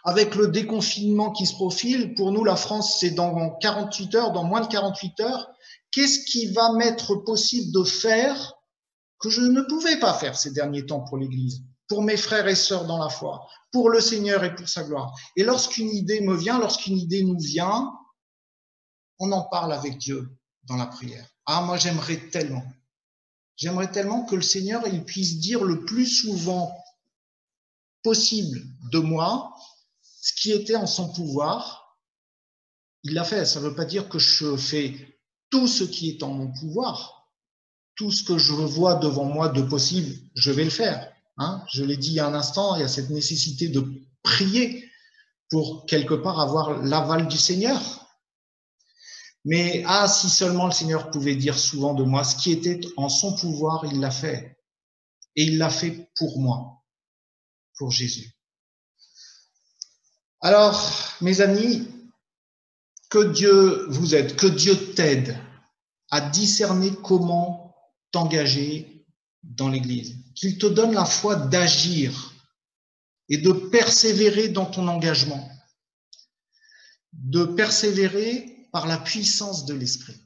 Avec le déconfinement qui se profile, pour nous, la France, c'est dans 48 heures, dans moins de 48 heures. Qu'est-ce qui va m'être possible de faire que je ne pouvais pas faire ces derniers temps pour l'Église, pour mes frères et sœurs dans la foi, pour le Seigneur et pour sa gloire? Et lorsqu'une idée me vient, lorsqu'une idée nous vient, on en parle avec Dieu dans la prière. Ah, moi, j'aimerais tellement que le Seigneur il puisse dire le plus souvent possible de moi ce qui était en son pouvoir. Il l'a fait. Ça ne veut pas dire que je fais tout ce qui est en mon pouvoir. Tout ce que je vois devant moi de possible, je vais le faire. Je l'ai dit il y a un instant, il y a cette nécessité de prier pour quelque part avoir l'aval du Seigneur. Mais si seulement le Seigneur pouvait dire souvent de moi ce qui était en son pouvoir, il l'a fait. Et il l'a fait pour moi, pour Jésus. Alors, mes amis, que Dieu vous aide, que Dieu t'aide à discerner comment t'engager dans l'Église. Qu'il te donne la foi d'agir et de persévérer dans ton engagement. De persévérer par la puissance de l'Esprit.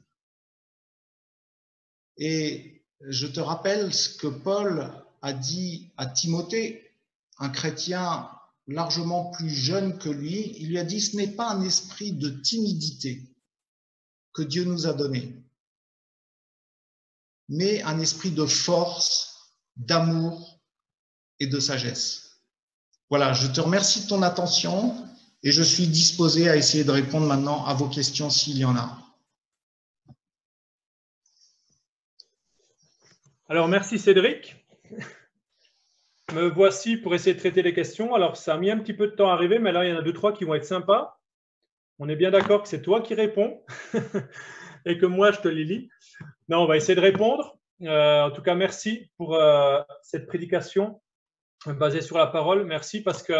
Et je te rappelle ce que Paul a dit à Timothée, un chrétien largement plus jeune que lui. Il lui a dit, ce n'est pas un esprit de timidité que Dieu nous a donné, mais un esprit de force, d'amour et de sagesse. Voilà, je te remercie de ton attention et je suis disposé à essayer de répondre maintenant à vos questions s'il y en a. Alors, merci Cédric. Me voici pour essayer de traiter les questions. Alors, ça a mis un petit peu de temps à arriver, mais là, il y en a 2-3 qui vont être sympas. On est bien d'accord que c'est toi qui réponds et que moi, je te les lis. Non, on va essayer de répondre. En tout cas, merci pour cette prédication basée sur la parole. Merci parce que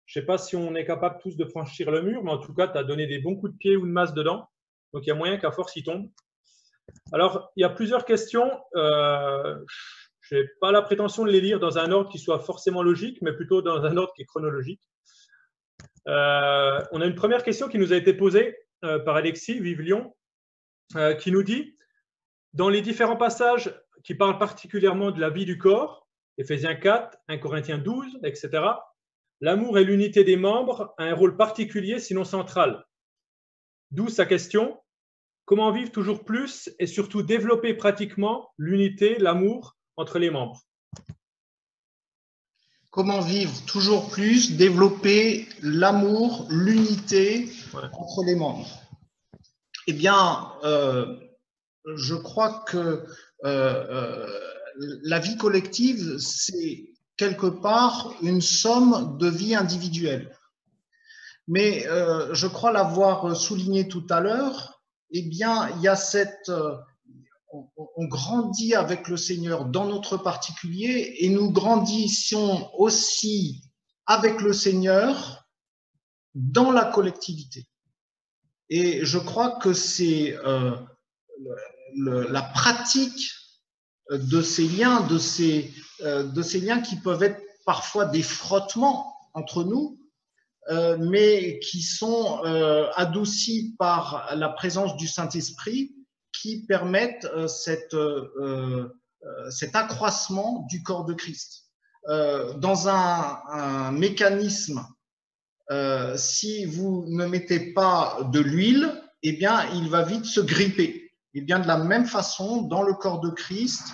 je ne sais pas si on est capable tous de franchir le mur, mais en tout cas, tu as donné des bons coups de pied ou de masse dedans. Donc, il y a moyen qu'à force, il tombe. Alors, il y a plusieurs questions. Je n'ai pas la prétention de les lire dans un ordre qui soit forcément logique, mais plutôt dans un ordre qui est chronologique. On a une première question qui nous a été posée par Alexis, Vive Lyon, qui nous dit, dans les différents passages qui parlent particulièrement de la vie du corps, Éphésiens 4, 1 Corinthiens 12, etc., l'amour et l'unité des membres a un rôle particulier, sinon central. D'où sa question, comment vivre toujours plus et surtout développer pratiquement l'unité, l'amour entre les membres? Comment vivre toujours plus, développer l'amour, l'unité entre les membres? Eh bien, je crois que la vie collective, c'est quelque part une somme de vie individuelle. Mais je crois l'avoir souligné tout à l'heure, eh bien, il y a cette… on grandit avec le Seigneur dans notre particulier et nous grandissons aussi avec le Seigneur dans la collectivité. Et je crois que c'est la pratique de ces liens, de ces liens qui peuvent être parfois des frottements entre nous, mais qui sont adoucis par la présence du Saint-Esprit, qui permettent cet accroissement du corps de Christ. Dans un mécanisme, si vous ne mettez pas de l'huile, eh bien, il va vite se gripper. Et bien, de la même façon, dans le corps de Christ,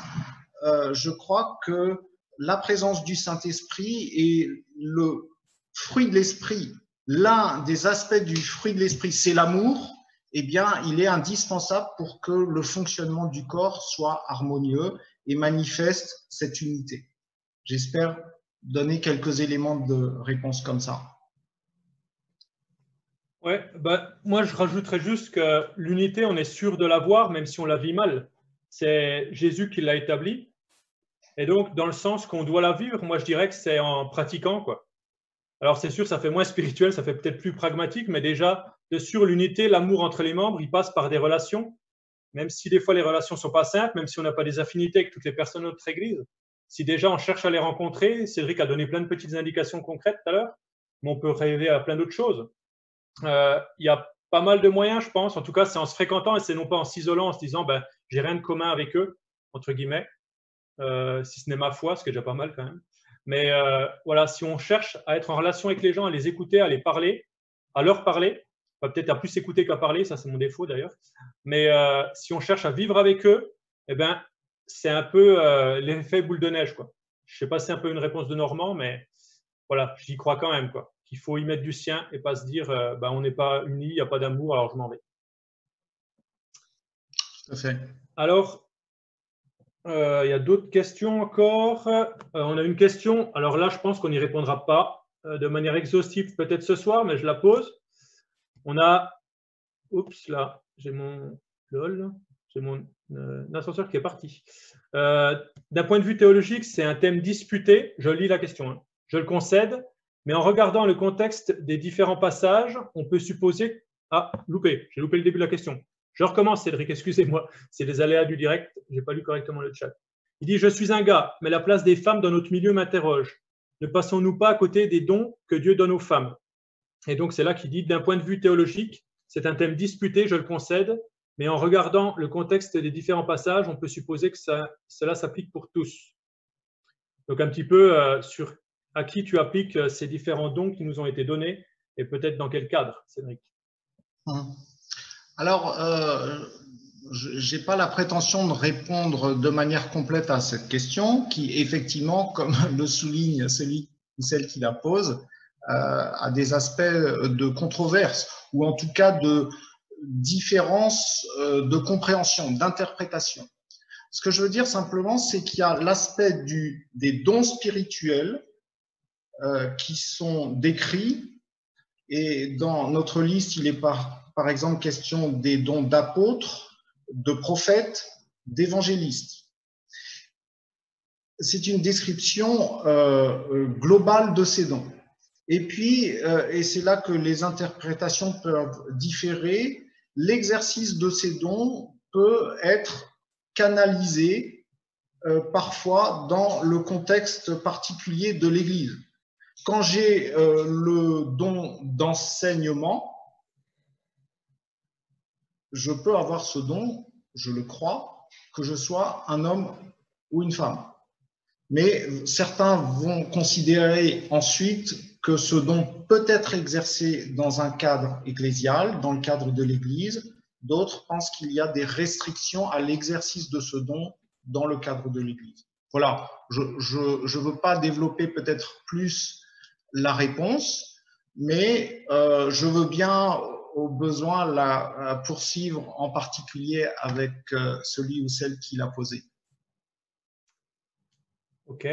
je crois que la présence du Saint-Esprit et le fruit de l'esprit, l'un des aspects du fruit de l'esprit, c'est l'amour, eh bien, il est indispensable pour que le fonctionnement du corps soit harmonieux et manifeste cette unité. J'espère donner quelques éléments de réponse comme ça. Ouais, bah, moi je rajouterais juste que l'unité, on est sûr de l'avoir, même si on la vit mal. C'est Jésus qui l'a établie. Et donc, dans le sens qu'on doit la vivre, moi je dirais que c'est en pratiquant, quoi. Alors c'est sûr, ça fait moins spirituel, ça fait peut-être plus pragmatique, mais déjà, de sûr, l'unité, l'amour entre les membres, il passe par des relations, même si des fois les relations ne sont pas simples, même si on n'a pas des affinités avec toutes les personnes de notre Église. Si déjà on cherche à les rencontrer, Cédric a donné plein de petites indications concrètes tout à l'heure, mais on peut rêver à plein d'autres choses. Il y a pas mal de moyens, je pense. En tout cas, c'est en se fréquentant et c'est non pas en s'isolant, en se disant ben, j'ai rien de commun avec eux, entre guillemets, si ce n'est ma foi, ce qui est déjà pas mal quand même. Mais voilà, si on cherche à être en relation avec les gens, à les écouter, à les parler, à leur parler, peut-être à plus écouter qu'à parler, ça c'est mon défaut d'ailleurs. Mais si on cherche à vivre avec eux, eh ben, c'est un peu l'effet boule de neige, quoi. Je sais pas si c'est un peu une réponse de Normand, mais voilà, j'y crois quand même, quoi. Il faut y mettre du sien et pas se dire ben, on n'est pas unis, il n'y a pas d'amour, alors je m'en vais. Tout à fait. Alors, il y a d'autres questions encore. On a une question, alors là je pense qu'on n'y répondra pas de manière exhaustive peut-être ce soir, mais je la pose. On a, oups là, j'ai mon lol, j'ai mon ascenseur qui est parti. D'un point de vue théologique, c'est un thème disputé, je lis la question, hein. Je le concède, mais en regardant le contexte des différents passages, on peut supposer… Ah, j'ai loupé le début de la question. Je recommence, Cédric, excusez-moi, c'est les aléas du direct, je n'ai pas lu correctement le chat. Il dit « Je suis un gars, mais la place des femmes dans notre milieu m'interroge. Ne passons-nous pas à côté des dons que Dieu donne aux femmes ?» Et donc, c'est là qu'il dit « D'un point de vue théologique, c'est un thème disputé, je le concède, mais en regardant le contexte des différents passages, on peut supposer que cela s'applique pour tous. » Donc, un petit peu sur à qui tu appliques ces différents dons qui nous ont été donnés et peut-être dans quel cadre, Cédric. Alors, je n'ai pas la prétention de répondre de manière complète à cette question qui, effectivement, comme le souligne celui ou celle qui la pose, a des aspects de controverse ou en tout cas de différence de compréhension, d'interprétation. Ce que je veux dire simplement, c'est qu'il y a l'aspect des dons spirituels qui sont décrits et dans notre liste, il est par exemple question des dons d'apôtres, de prophètes, d'évangélistes. C'est une description globale de ces dons. Et puis, et c'est là que les interprétations peuvent différer, l'exercice de ces dons peut être canalisé parfois dans le contexte particulier de l'Église. Quand j'ai le don d'enseignement, je peux avoir ce don, je le crois, que je sois un homme ou une femme. Mais certains vont considérer ensuite que ce don peut être exercé dans un cadre ecclésial, dans le cadre de l'Église. D'autres pensent qu'il y a des restrictions à l'exercice de ce don dans le cadre de l'Église. Voilà, je ne veux pas développer peut-être plus la réponse, mais je veux bien au besoin la poursuivre en particulier avec celui ou celle qui l'a posée. Ok.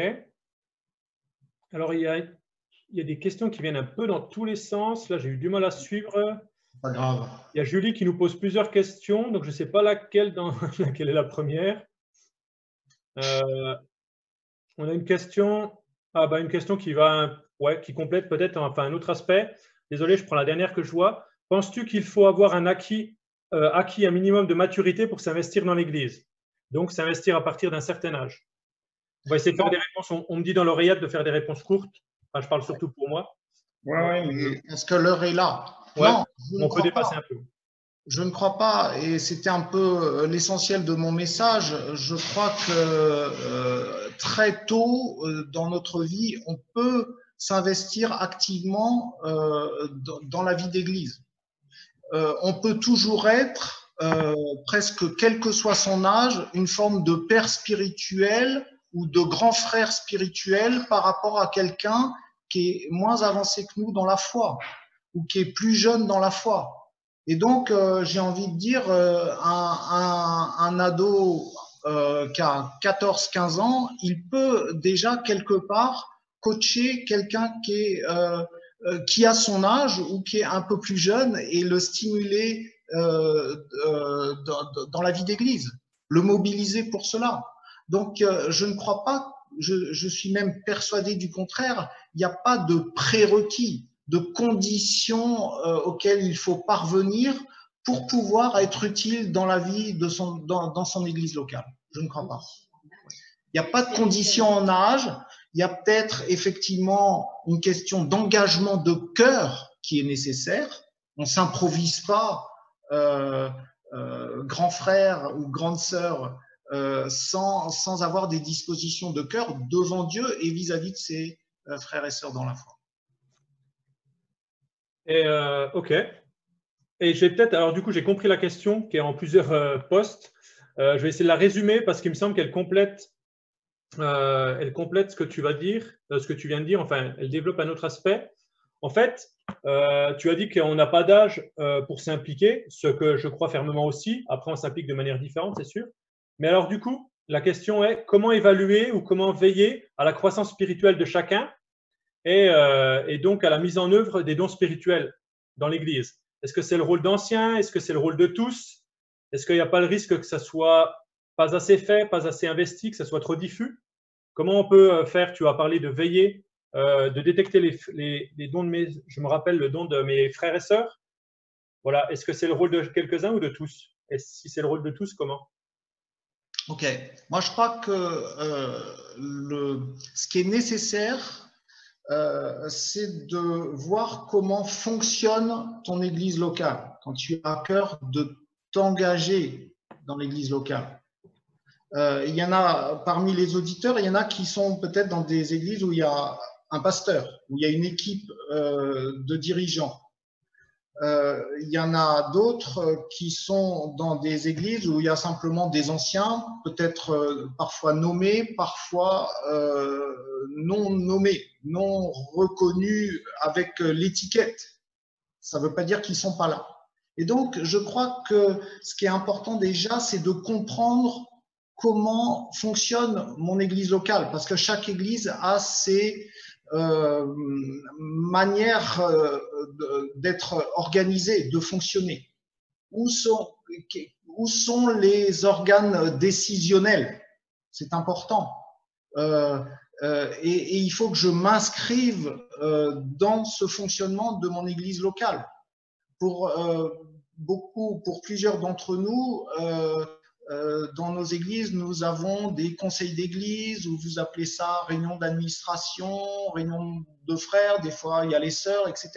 Alors, il y a des questions qui viennent un peu dans tous les sens. Là, j'ai eu du mal à suivre. Pas grave. Il y a Julie qui nous pose plusieurs questions, donc je ne sais pas laquelle est la première. On a une question, une question qui qui complète peut-être un autre aspect. Désolé, je prends la dernière que je vois. Penses-tu qu'il faut avoir un acquis un minimum de maturité pour s'investir dans l'Église? Donc, s'investir à partir d'un certain âge. On va essayer de faire des réponses. On me dit dans l'oreillette de faire des réponses courtes. Enfin, je parle surtout pour moi. Oui, mais est-ce que l'heure est là? Ouais, non, on peut dépasser un peu. Je ne crois pas, et c'était un peu l'essentiel de mon message. Je crois que très tôt dans notre vie, on peut s'investir activement dans la vie d'église. On peut toujours être, presque quel que soit son âge, une forme de père spirituel ou de grand frère spirituel par rapport à quelqu'un qui est moins avancé que nous dans la foi ou qui est plus jeune dans la foi. Et donc, j'ai envie de dire, un ado qui a 14-15 ans, il peut déjà quelque part coacher quelqu'un qui a son âge ou qui est un peu plus jeune et le stimuler dans la vie d'église, le mobiliser pour cela. Donc, je ne crois pas, je suis même persuadé du contraire, il n'y a pas de prérequis, de conditions auxquelles il faut parvenir pour pouvoir être utile dans la vie de dans son église locale. Je ne crois pas. Il n'y a pas de conditions en âge. Il y a peut-être effectivement une question d'engagement de cœur qui est nécessaire. On ne s'improvise pas grand frère ou grande sœur sans avoir des dispositions de cœur devant Dieu et vis-à-vis de ses frères et sœurs dans la foi. Et ok. Et je vais peut-être, alors du coup, j'ai compris la question qui est en plusieurs postes. Je vais essayer de la résumer parce qu'il me semble qu'elle complète ce que tu vas dire, ce que tu viens de dire. Enfin, elle développe un autre aspect. En fait, tu as dit qu'on n'a pas d'âge pour s'impliquer, ce que je crois fermement aussi. Après, on s'implique de manière différente, c'est sûr. Mais alors, du coup, la question est comment évaluer ou comment veiller à la croissance spirituelle de chacun et donc à la mise en œuvre des dons spirituels dans l'Église. Est-ce que c'est le rôle d'anciens? Est-ce que c'est le rôle de tous? Est-ce qu'il n'y a pas le risque que ça soit pas assez fait, pas assez investi, que ça soit trop diffus? Comment on peut faire? Tu as parlé de veiller, de détecter les dons de je me rappelle le don de mes frères et sœurs. Voilà. Est-ce que c'est le rôle de quelques-uns ou de tous? Et si c'est le rôle de tous, comment? Ok. Moi, je crois que ce qui est nécessaire, c'est de voir comment fonctionne ton église locale quand tu as à cœur de t'engager dans l'église locale. Il y en a parmi les auditeurs, il y en a qui sont peut-être dans des églises où il y a un pasteur, où il y a une équipe de dirigeants. Il y en a d'autres qui sont dans des églises où il y a simplement des anciens, peut-être parfois nommés, parfois non nommés, non reconnus avec l'étiquette. Ça ne veut pas dire qu'ils ne sont pas là. Et donc, je crois que ce qui est important déjà, c'est de comprendre comment fonctionne mon église locale, parce que chaque église a ses manière d'être organisée, de fonctionner. Où sont les organes décisionnels? C'est important. Et il faut que je m'inscrive dans ce fonctionnement de mon église locale. Pour plusieurs d'entre nous, dans nos églises, nous avons des conseils d'église, ou vous appelez ça réunion d'administration, réunion de frères, des fois il y a les sœurs, etc.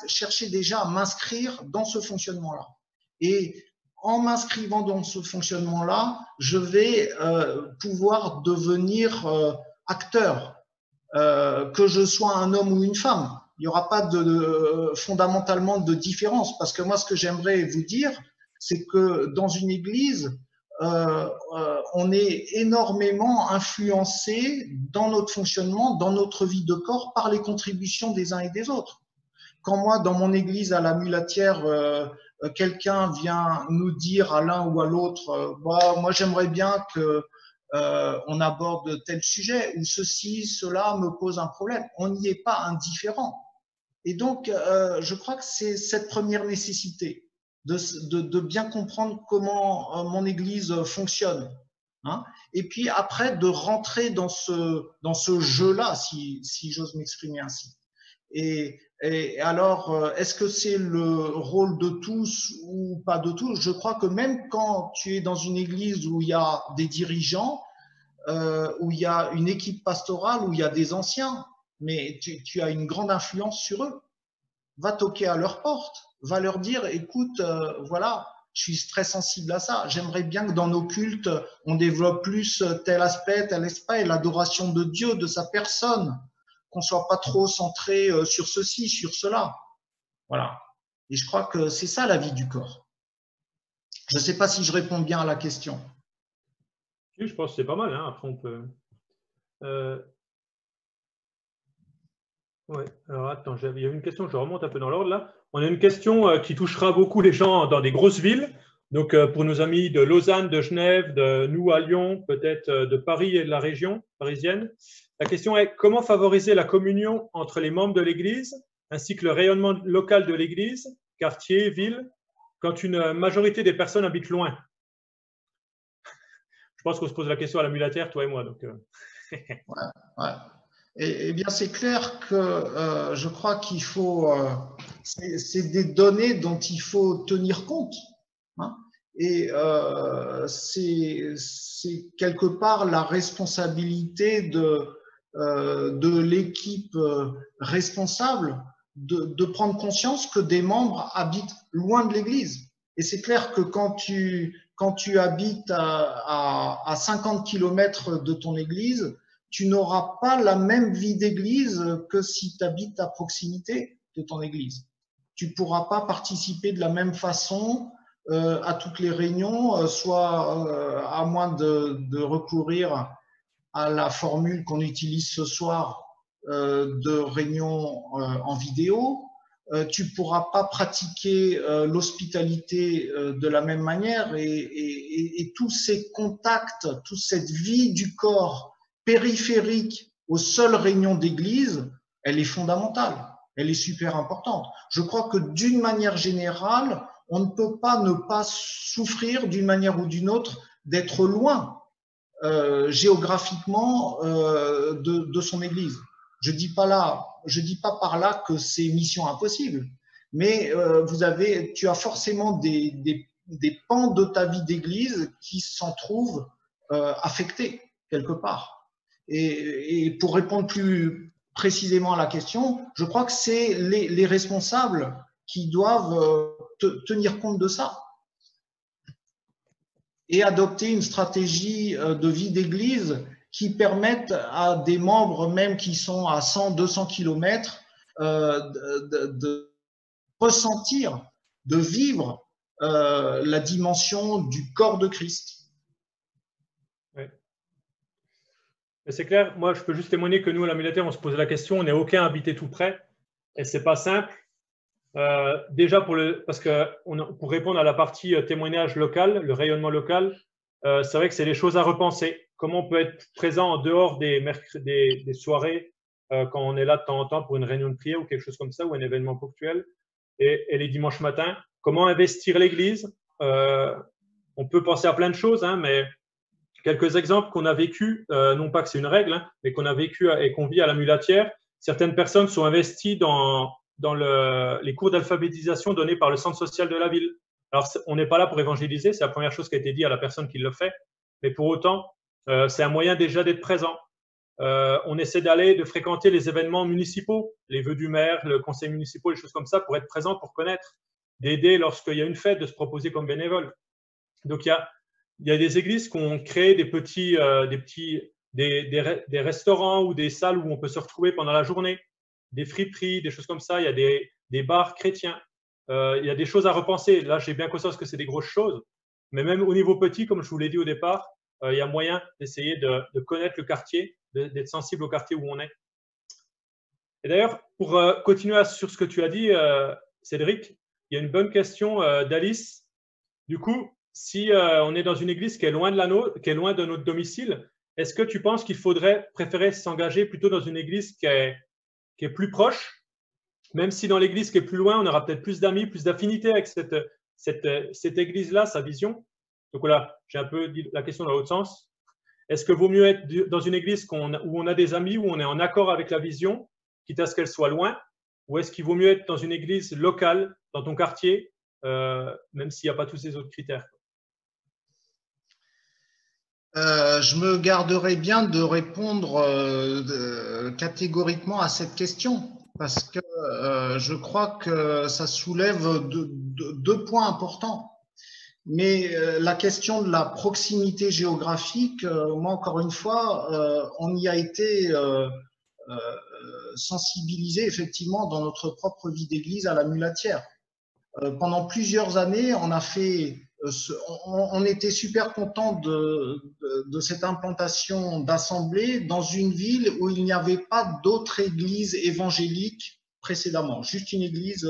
Cherchez déjà à m'inscrire dans ce fonctionnement-là. Et en m'inscrivant dans ce fonctionnement-là, je vais pouvoir devenir acteur, que je sois un homme ou une femme. Il n'y aura pas fondamentalement de différence, parce que moi, ce que j'aimerais vous dire, c'est que dans une église, on est énormément influencé dans notre fonctionnement, dans notre vie de corps, par les contributions des uns et des autres. Quand moi, dans mon église à la Mulatière, quelqu'un vient nous dire à l'un ou à l'autre, moi j'aimerais bien que on aborde tel sujet, ou ceci, cela me pose un problème. On n'y est pas indifférent. Et donc, je crois que c'est cette première nécessité de bien comprendre comment mon église fonctionne. Hein, et puis après, de rentrer dans ce jeu-là, si j'ose m'exprimer ainsi. Et alors, est-ce que c'est le rôle de tous ou pas de tous? Je crois que même quand tu es dans une église où il y a des dirigeants, où il y a une équipe pastorale, où il y a des anciens, mais tu as une grande influence sur eux. Va toquer à leur porte, va leur dire, écoute, voilà, je suis très sensible à ça. J'aimerais bien que dans nos cultes, on développe plus tel aspect, et l'adoration de Dieu, de sa personne, qu'on soit pas trop centré sur ceci, sur cela. Voilà. Et je crois que c'est ça la vie du corps. Je ne sais pas si je réponds bien à la question. Oui, je pense que c'est pas mal. Hein. Après, on peut. Ouais. Alors, attends, il y a une question, je remonte un peu dans l'ordre là. On a une question qui touchera beaucoup les gens dans des grosses villes. Donc, pour nos amis de Lausanne, de Genève, de nous à Lyon, peut-être de Paris et de la région parisienne. La question est comment favoriser la communion entre les membres de l'Église ainsi que le rayonnement local de l'Église, quartier, ville, quand une majorité des personnes habitent loin? Je pense qu'on se pose la question à la mulataire, toi et moi. Donc, ouais. Eh bien, c'est clair que je crois qu'il faut, c'est des données dont il faut tenir compte. Hein, et c'est quelque part la responsabilité de l'équipe responsable de prendre conscience que des membres habitent loin de l'Église. Et c'est clair que quand tu habites à 50 km de ton Église, tu n'auras pas la même vie d'église que si tu habites à proximité de ton église. Tu ne pourras pas participer de la même façon à toutes les réunions, soit à moins de recourir à la formule qu'on utilise ce soir de réunion en vidéo. Tu ne pourras pas pratiquer l'hospitalité de la même manière et tous ces contacts, toute cette vie du corps périphérique aux seules réunions d'église, elle est fondamentale, elle est super importante. Je crois que d'une manière générale, on ne peut pas ne pas souffrir d'une manière ou d'une autre d'être loin géographiquement de son église. Je dis pas par là que c'est mission impossible, mais tu as forcément des pans de ta vie d'église qui s'en trouvent affectés quelque part. Et pour répondre plus précisément à la question, je crois que c'est les responsables qui doivent tenir compte de ça et adopter une stratégie de vie d'église qui permette à des membres, même qui sont à 100, 200 km, de ressentir, de vivre la dimension du corps de Christ. C'est clair, moi je peux juste témoigner que nous à la mulataire on se pose la question, on n'est aucun habité tout près et c'est pas simple. Déjà parce que pour répondre à la partie témoignage local, le rayonnement local, c'est vrai que c'est des choses à repenser. Comment on peut être présent en dehors des soirées quand on est là de temps en temps pour une réunion de prière ou quelque chose comme ça ou un événement ponctuel et les dimanches matins. Comment investir l'église? On peut penser à plein de choses, hein, mais quelques exemples qu'on a vécu, non pas que c'est une règle, hein, mais qu'on a vécu et qu'on vit à la mulatière. Certaines personnes sont investies dans les cours d'alphabétisation donnés par le centre social de la ville. Alors, on n'est pas là pour évangéliser, c'est la première chose qui a été dit à la personne qui le fait, mais pour autant, c'est un moyen déjà d'être présent. On essaie de fréquenter les événements municipaux, les vœux du maire, le conseil municipal, les choses comme ça, pour être présent, pour connaître, d'aider lorsqu'il y a une fête, de se proposer comme bénévole. Donc, il y a des églises qui ont créé des restaurants ou des salles où on peut se retrouver pendant la journée, des friperies, des choses comme ça. Il y a des bars chrétiens. Il y a des choses à repenser. Là, j'ai bien conscience que c'est des grosses choses, mais même au niveau petit, comme je vous l'ai dit au départ, il y a moyen d'essayer de connaître le quartier, d'être sensible au quartier où on est. Et d'ailleurs, pour continuer sur ce que tu as dit, Cédric, il y a une bonne question d'Alice. Du coup, si on est dans une église qui est loin de notre domicile, est-ce que tu penses qu'il faudrait préférer s'engager plutôt dans une église qui est plus proche, même si dans l'église qui est plus loin, on aura peut-être plus d'amis, plus d'affinité avec cette église-là, sa vision? Donc voilà, j'ai un peu dit la question dans l'autre sens. Est-ce que vaut mieux être dans une église où on a des amis, où on est en accord avec la vision, quitte à ce qu'elle soit loin, ou est-ce qu'il vaut mieux être dans une église locale, dans ton quartier, même s'il n'y a pas tous ces autres critères? Je me garderai bien de répondre catégoriquement à cette question parce que je crois que ça soulève deux points importants. Mais la question de la proximité géographique, moi encore une fois, on y a été sensibilisé effectivement dans notre propre vie d'église à la mulatière. Pendant plusieurs années, on était super content de cette implantation d'assemblée dans une ville où il n'y avait pas d'autres églises évangéliques précédemment, juste une église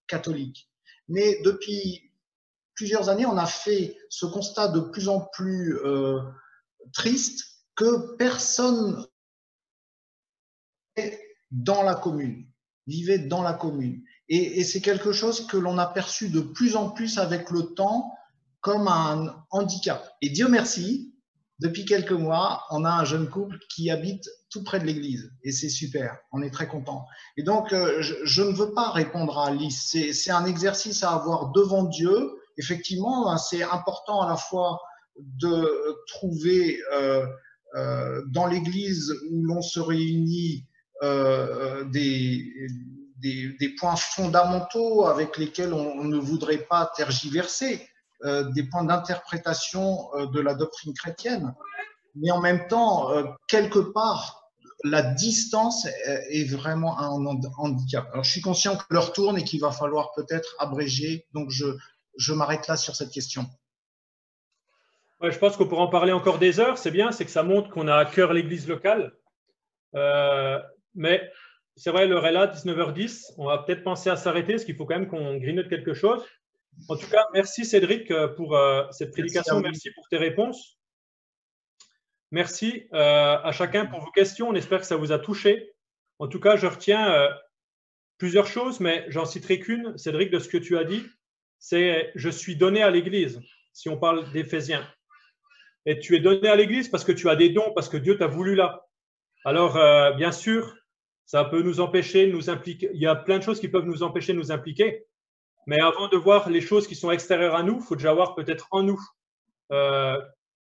catholique. Mais depuis plusieurs années, on a fait ce constat de plus en plus triste que personne dans la commune, vivait dans la commune. Et c'est quelque chose que l'on a perçu de plus en plus avec le temps comme un handicap. Et Dieu merci, depuis quelques mois, on a un jeune couple qui habite tout près de l'église. Et c'est super, on est très content. Et donc, je ne veux pas répondre à Alice. C'est un exercice à avoir devant Dieu. Effectivement, c'est important à la fois de trouver dans l'église où l'on se réunit des points fondamentaux avec lesquels on ne voudrait pas tergiverser, des points d'interprétation de la doctrine chrétienne. Mais en même temps, quelque part, la distance est vraiment un handicap. Alors, je suis conscient que l'heure tourne et qu'il va falloir peut-être abréger. Donc, je m'arrête là sur cette question. Ouais, je pense qu'on pourra en parler encore des heures. C'est bien, c'est que ça montre qu'on a à cœur l'église locale. Mais c'est vrai, l'heure est là, 19h10. On va peut-être penser à s'arrêter parce qu'il faut quand même qu'on grignote quelque chose. En tout cas, merci Cédric pour cette prédication. Merci pour tes réponses. Merci à chacun pour vos questions. On espère que ça vous a touché. En tout cas, je retiens plusieurs choses, mais j'en citerai qu'une, Cédric, de ce que tu as dit. C'est « je suis donné à l'Église », si on parle d'Éphésiens. Et tu es donné à l'Église parce que tu as des dons, parce que Dieu t'a voulu là. Alors, bien sûr, ça peut nous empêcher de nous impliquer. Il y a plein de choses qui peuvent nous empêcher de nous impliquer. Mais avant de voir les choses qui sont extérieures à nous, il faut déjà voir peut-être en nous.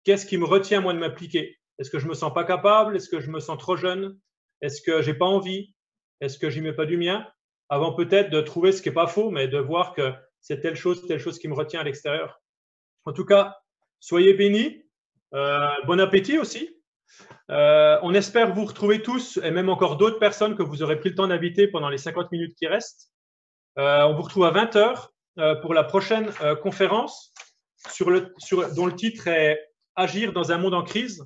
Qu'est-ce qui me retient, moi, de m'impliquer? Est-ce que je ne me sens pas capable? Est-ce que je me sens trop jeune? Est-ce que je n'ai pas envie? Est-ce que je n'y mets pas du mien? Avant peut-être de trouver ce qui n'est pas faux, mais de voir que c'est telle chose qui me retient à l'extérieur. En tout cas, soyez bénis. Bon appétit aussi. On espère vous retrouver tous et même encore d'autres personnes que vous aurez pris le temps d'inviter pendant les 50 minutes qui restent. On vous retrouve à 20h pour la prochaine conférence dont le titre est « Agir dans un monde en crise ».